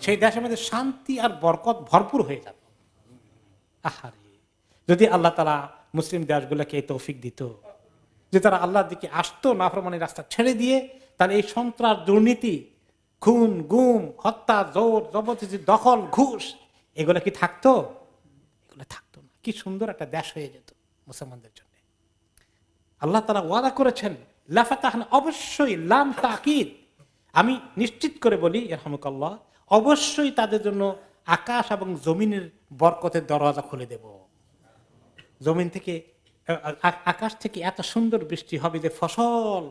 সেই দেশের মধ্যে শান্তি আর বরকত ভরপুর হয়ে যাবে। আহারে, যদি আল্লাহ তাআলা মুসলিম দেশগুলোকে এই তৌফিক দিত যে তারা আল্লাহর দিকে আসতো, নাফরমানির রাস্তা ছেড়ে দিয়ে, তাহলে এই সন্ত্রাস, দুর্নীতি, খুন, গুম, হত্যা, জোর জবরদস্তি, দখল, ঘুষ, এগুলো কি থাকতো? এগুলো থাকতো না। কি সুন্দর একটা দেশ হয়ে যেত মুসলমানদের জন্য। আল্লাহ তাআলা ওয়াদা করেছেন লাফাতাহনা, অবশ্যই, লাম তাকিদ, আমি নিশ্চিত করে বলি ইরহামুকাল্লাহ, অবশ্যই তাদের জন্য আকাশ এবং জমিনের বরকতের দরওয়াজা খুলে দেব। জমিন থেকে, আকাশ থেকে এত সুন্দর বৃষ্টি হবে যে ফসল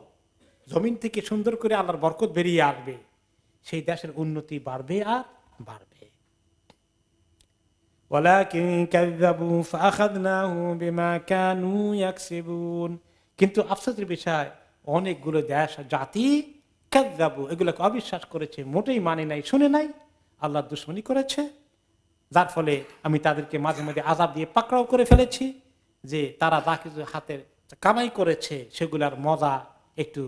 জমিন থেকে সুন্দর করে আল্লাহর বরকত বেরিয়ে আসবে, সেই দেশের উন্নতি বাড়বে আর বাড়বে। ওয়ালাকিন কাযযাবু ফাআখাযনাহু বিমা কানু ইয়াকসিবুন। কিন্তু আফসোসের বিষয়, অনেকগুলো দেশ জাতি কাযযাবু, এগুলোকে অবিশ্বাস করেছে, মোটেই মানে নাই, শুনে নাই, আল্লাহর দুশমনি করেছে, যার ফলে আমি তাদেরকে মাঝে মাঝে আযাব দিয়ে পাকড়াও করে ফেলেছি, যে তারা যা কিছু হাতের কামাই করেছে সেগুলার মজা একটু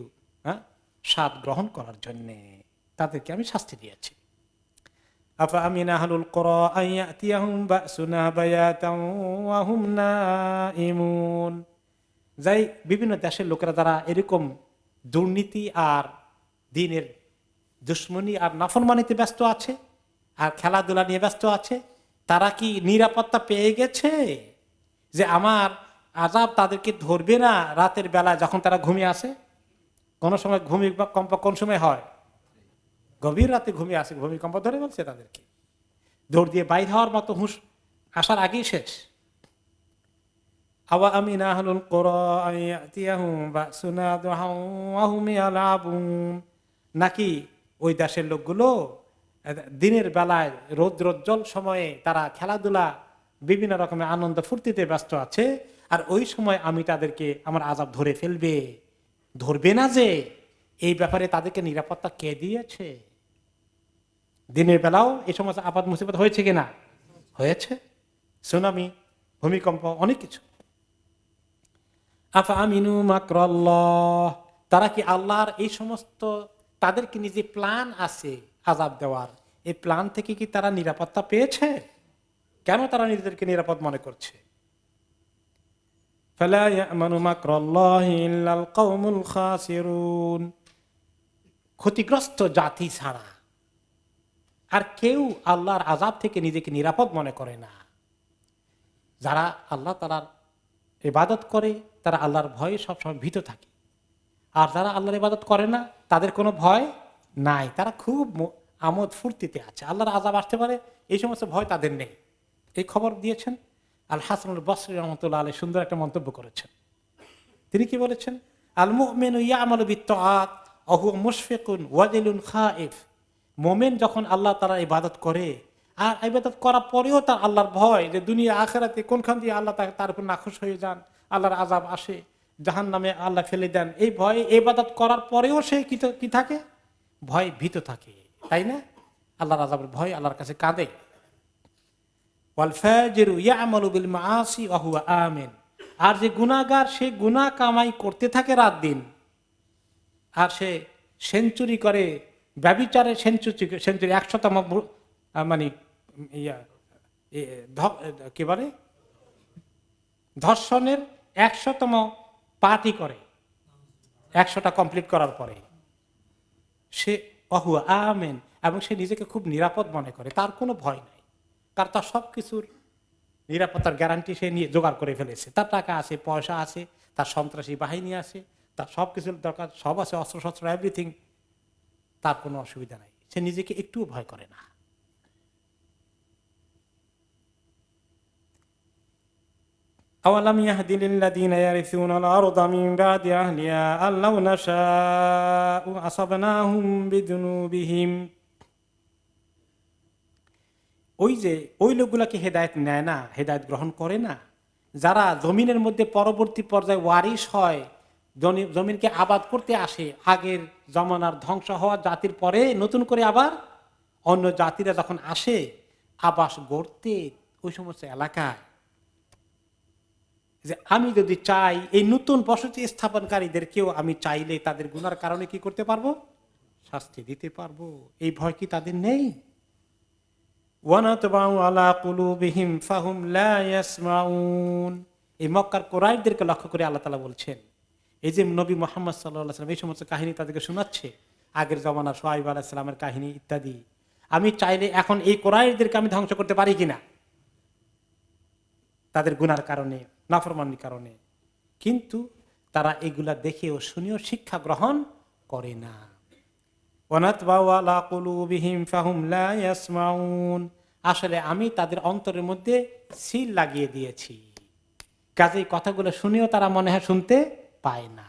স্বাদ গ্রহণ করার জন্য তাদেরকে আমি শাস্তি দিয়েছি। আফামিন আহলুল কুরা আন ইয়াতিয়াহুম বাসুনা বায়াতান ওয়া হুম নাইমুন। যাই বিভিন্ন দেশের লোকেরা যারা এরকম দুর্নীতি আর দিনের দুশ্মনী আর নাফরমানিতে ব্যস্ত আছে আর খেলাধুলা নিয়ে ব্যস্ত আছে, তারা কি নিরাপত্তা পেয়ে গেছে যে আমার আযাব তাদেরকে ধরবে না রাতের বেলা যখন তারা ঘুমিয়ে আসে? কোন সময় ভূমিকম্প কোন সময় হয়? গভীর রাতে ঘুমিয়ে আসে, ভূমিকম্প ধরে বলছে তাদেরকে, দৌড় দিয়ে বাইর হওয়ার মতো হুঁশ আসার আগেই শেষ। আওয়া আমিনা আহলুল কুরা আন ইয়াতিয়াহুম বাসুনা দুহা ওয়া হুম ইয়ালাবুন, নাকি ওই দেশের লোকগুলো দিনের বেলায় রৌদ্রোজ্জ্বল সময়ে তারা খেলাধুলা বিভিন্ন রকমের আনন্দ ফুর্তিতে ব্যস্ত আছে, আর ওই সময় আমি তাদেরকে আমার আযাব ধরে ফেলবে, ধরবে না যে, এই ব্যাপারে তাদেরকে নিরাপত্তা কে দিয়েছে? দিনের বেলাও এই সমস্ত আপাত মুসিবত হয়েছে কিনা? হয়েছে। সুনামি, ভূমিকম্প, অনেক কিছু। আফা আমিনু মাকরাল্লাহ, তারা কি আল্লাহর এই সমস্ত তাদের কি নিজে প্ল্যান আছে আযাব দেওয়ার, এই প্ল্যান থেকে কি তারা নিরাপত্তা পেয়েছে? কেন তারা নিজেদেরকে নিরাপদ মনে করছে? ফালা ইয়ামানু মাকরাল্লাহি ইল্লাল কওমুল খাসিরুন, ক্ষতিগ্রস্ত জাতি ছাড়া আর কেউ আল্লাহর আযাব থেকে নিজেকে নিরাপদ মনে করে না। যারা আল্লাহ তাআলার ইবাদত করে তারা আল্লাহর ভয়ে সবসময় ভীত থাকে, আর যারা আল্লাহর ইবাদত করে না তাদের কোনো ভয় নাই, তারা খুব আমোদ ফুর্তিতে আছে। আল্লাহর আযাব আসতে পারে এই সমস্ত ভয় তাদের নেই। এই খবর দিয়েছেন আল হাসানুল বসরি রাহমাতুল্লাহ আলাইহি, সুন্দর একটা মন্তব্য করেছেন। তিনি কি বলেছেন? আল মুমিনু ইয়ামালু বিত্তাআত ওয়া হুয়া মুশফিকুন ওয়াজিলুন খাইফ, মুমিন যখন আল্লাহ তাআলার ইবাদত করে আর ইবাদত করার পরেও তার আল্লাহর ভয় যে দুনিয়া আখিরাতে কোনখান দিয়ে আল্লাহ তার উপর নাখুশ হয়ে যান, আল্লাহর আযাব আসে, জাহান্নামে আল্লাহ ফেলে দেন, এই ভয়ে ইবাদত করার পরেও সে কি থাকে? ভয় ভীত থাকে, তাই না? আল্লাহর আযাবের ভয় আল্লাহর কাছে কাঁদে। ওয়াল ফাজিরু ইয়ামালু বিল মাআসি ওয়া হুয়া আমিন, আর যে গুনাহগার সে গুনাহ কামাই করতে থাকে রাত দিন, আর সে সেঞ্চুরি করে, ব্যভিচারে সেঞ্চুরি 100তম মানে কি বলে ধর্ষণের 100তম পার্টি করে 100টা কমপ্লিট করার পরে সে অহুয়া আমেন, এবং সে নিজেকে খুব নিরাপদ মনে করে, তার কোনো ভয় নাই, কারণ তার সবকিছুর নিরাপত্তার গ্যারান্টি সে নিয়ে জোগাড় করে ফেলেছে। তার টাকা আছে, পয়সা আছে, তার সন্ত্রাসী বাহিনী আছে, তার সবকিছুর দরকার সব আছে, অস্ত্রশস্ত্র এভরিথিং, তার কোনো অসুবিধা নাই, সে নিজেকে একটুও ভয় করে না। আওয়ালাম ইয়াহদি লিল্লাযীনা ইয়ারিসুনাল আরদা মিন বাদি আহলিহা আল্লাউ নাশাউ আসাবনাহুম বিযুনুবিহিম, ওই লোকগুলা কি হেদায়েত নেয় না, হেদায়েত গ্রহণ করে না, যারা জমিনের মধ্যে পরবর্তী পর্যায়ে ওয়ারিশ হয়, জমিনকে আবাদ করতে আসে, আগের জমানার ধ্বংস হওয়া জাতির পরে নতুন করে আবার অন্য জাতিরা যখন আসে আবাস গড়তে ওই সমস্ত এলাকায়, যে আমি যদি চাই এই নতুন বসতি স্থাপনকারীদেরকেও আমি চাইলে তাদের গুনার কারণে কি করতে পারবো? শাস্তি দিতে পারবো। এই ভয় কি তাদের নেই? এই মক্কার কোরাইশদেরকে লক্ষ্য করে আল্লাহ তাআলা বলছেন, এই যে নবী মুহাম্মদ সাল্লাল্লাহু আলাইহি ওয়াসাল্লাম এই সমস্ত কাহিনী তাদেরকে শোনাচ্ছে, আগের জমানার শুআয়ব আলাইহিস সালামের কাহিনী ইত্যাদি, আমি চাইলে এখন এই কোরাইশদেরকে আমি ধ্বংস করতে পারি কিনা তাদের গুনার কারণে, নাফরমানির কারণে, কিন্তু তারা এগুলা দেখেও শুনেও শিক্ষা গ্রহণ করে না। আসলে আমি তাদের অন্তরের মধ্যে সিল লাগিয়ে দিয়েছি, কাজেই কথাগুলো শুনেও তারা মনে হয় শুনতে পায় না।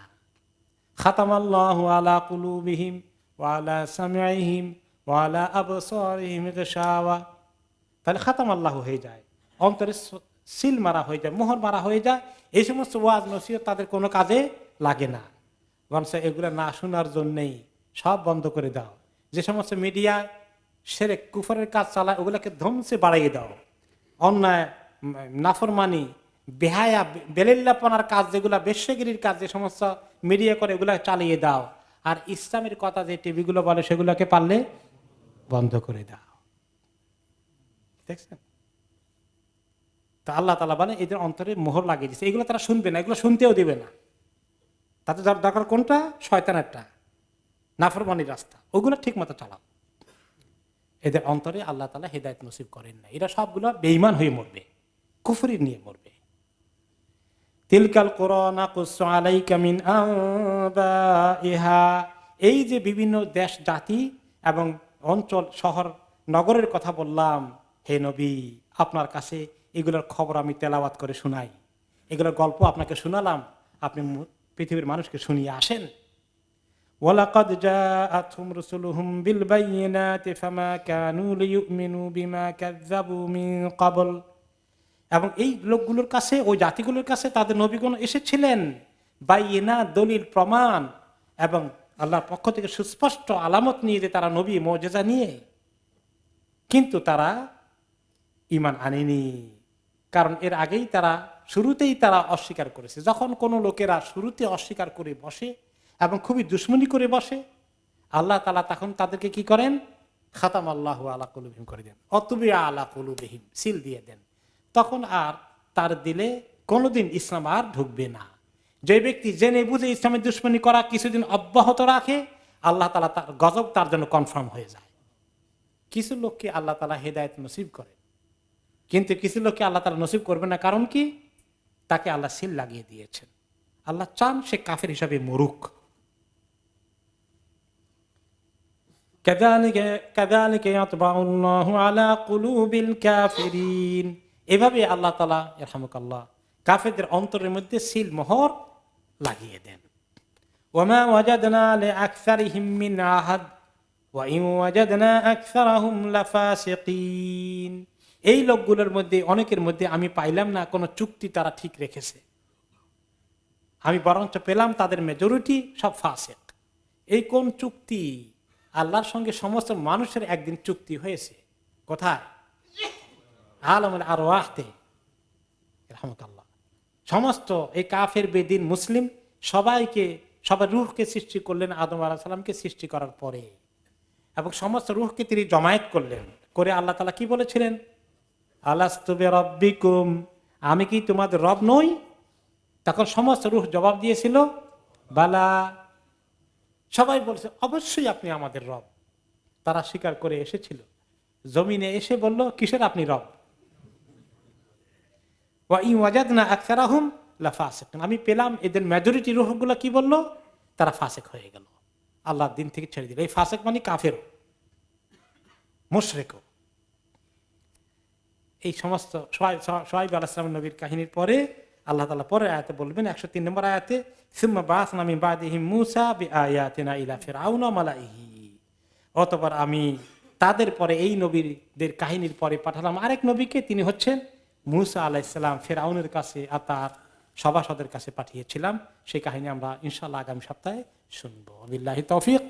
খাতামাল্লাহু আলা কুলুবিহিম ওয়া আলা সামিইহিম ওয়া আলা আবসারিহিম গিশাওয়া, তাহলে খাতামাল্লাহু হয়ে যায়, অন্তরে সিল মারা হয়ে যায়, মোহর মারা হয়ে যায়, এই সমস্ত ওয়াজ নসিহত তাদের কোনো কাজে লাগে না। বরঞ্চ এগুলো না শোনার জন্যই সব বন্ধ করে দাও। যে সমস্ত মিডিয়া শিরক কুফরের কাজ চালায় ওগুলোকে ধ্বংসে বাড়িয়ে দাও। অন্যায়, নাফরমানি, বেহায়া, বেলিল্লাপনার কাজ যেগুলা, বেশ্যগিরির কাজ যে সমস্ত মিডিয়া করে ওগুলা চালিয়ে দাও। আর ইসলামের কথা যে টিভিগুলো বলে সেগুলোকে পারলে বন্ধ করে দাও। দেখছেন? তো আল্লাহ তাআলা বলে এদের অন্তরে মোহর লাগিয়ে দিচ্ছে, এগুলো তারা শুনবে না, এগুলো শুনতেও দিবে না। তাতে দরকার কোনটা? শয়তানেরটা, নাফরমানির রাস্তা, ওগুলো ঠিক মতো চালাও। এদের অন্তরে আল্লাহ তাআলা হেদায়েত নসিব করেন না, এরা সবগুলো বেঈমান হয়ে মরবে, কুফরি নিয়ে মরবে। তিলকাল কুরা নাকুসু আলাইকা মিন আনবাইহা, এই যে বিভিন্ন দেশ জাতি এবং অঞ্চল শহর নগরের কথা বললাম, হে নবী আপনার কাছে এগুলোর খবর আমি তেলাওয়াত করে শুনাই, এগুলোর গল্প আপনাকে শুনালাম, আপনি পৃথিবীর মানুষকে শুনিয়ে আসেন। ওয়ালাকাদ জাআতহুম রাসূলুহুম বিল বাইয়িনাতি ফামা কানু লিয়ুমিনু বিমা কাযযাবু মিন ক্বাবল, এবং এই লোকগুলোর কাছে, ওই জাতিগুলোর কাছে তাদের নবীগণ এসেছিলেন বাইয়িনা, দলিল প্রমাণ এবং আল্লাহর পক্ষ থেকে সুস্পষ্ট আলামত নিয়ে, যে তারা নবী, মুজিজা নিয়ে, কিন্তু তারা ঈমান আনেনি। কারণ এর আগেই তারা শুরুতেই তারা অস্বীকার করেছে। যখন কোনো লোকেরা শুরুতে অস্বীকার করে বসে এবং খুবই দুশমনি করে বসে, আল্লাহ তাআলা তখন তাদেরকে কি করেন? খাতাম আল্লাহু আলা কুলুবিহিম করে দেন, অতুবিয়া আলা কুলুবিহিম, সিল দিয়ে দেন। তখন আর তার দিলে কোনোদিন ইসলাম আর ঢুকবে না। যে ব্যক্তি জেনে বুঝে ইসলামের দুশমনি করা কিছুদিন অব্যাহত রাখে, আল্লাহ তাআলা তার গজব তার জন্য কনফার্ম হয়ে যায়। কিছু লোককে আল্লাহ তাআলা হেদায়েত নসিব করে, কিন্তু কিছু লোককে আল্লাহ তাআলা নসিব করবে না। কারণ কি? তাকে আল্লাহ সিল লাগিয়ে দিয়েছেন। আল্লাহ চান সে কাফের হিসাবে মরুক। কাযালিকা ইয়াতবাউল্লাহু আলা কুলুবিল কাফিরিন, এভাবে আল্লাহ তাআলা ইরহামুকাল্লাহ কাফেরদের অন্তরের মধ্যে সিল মোহর লাগিয়ে দেন। ওয়ামা ওয়াজাদনা লিআকসারিহিম মিন আহাদ ওয়া ইন ওয়াজাদনা আকসারাহুম লাফাসিকিন, এই লোকগুলোর মধ্যে অনেকের মধ্যে আমি পাইলাম না কোনো চুক্তি তারা ঠিক রেখেছে, আমি বরঞ্চ পেলাম তাদের মেজরিটি সব ফাসিক। এই কোন চুক্তি? আল্লাহর সঙ্গে সমস্ত মানুষের একদিন চুক্তি হয়েছে। কোথায়? আলামুল আরওয়াহতে, রাহমাতুল্লাহ। সমস্ত এই কাফের, বেদিন, মুসলিম সবাইকে, সবার রূহকে সৃষ্টি করলেন আদম আলাইহিস সালামকে সৃষ্টি করার পরে, এবং সমস্ত রূহকে তিনি জমায়েত করলেন। করে আল্লাহ তাআলা কি বলেছিলেন? আলাস্তু বিরাব্বিকুম, আমি কি তোমাদের রব নই? তখন সমস্ত রূহ জবাব দিয়েছিল বালা। সবাই বলছে অবশ্যই আপনি আমাদের রব। তারা স্বীকার করে এসেছিল, জমিনে এসে বলল কিসের আপনি রব? ওয়া ইন ওয়াজাদনা আকসারাহুম লাফাসিকিন, আমি পেলাম এদের মেজরিটি রূহগুলো কি বলল? তারা ফাসিক হয়ে গেল, আল্লাহর দিন থেকে ছেড়ে দিল। এই ফাসিক মানে কাফের, মুশরিক। এই সমস্ত শুআয়ব আলাইহিস সালাম নবীর কাহিনীর পরে আল্লাহ তাআলা পরের আয়াতে বলবেন, 103 নম্বর আয়াতে, সুম্মা বা'আসনা মিন বা'দিহি মূসা বিআয়াতিনা ইলা ফিরআউনা মালাইহি, অতঃপর আমি তাদের পরে, এই নবীদের কাহিনীর পরে পাঠালাম আরেক নবীকে, তিনি হচ্ছেন মূসা আলাইহিস সালাম, ফিরআউনের কাছে আর তার সভাসদের কাছে পাঠিয়েছিলাম। সেই কাহিনী আমরা ইনশাআল্লাহ আগামী সপ্তাহে শুনবো। বিল্লাহি তৌফিক।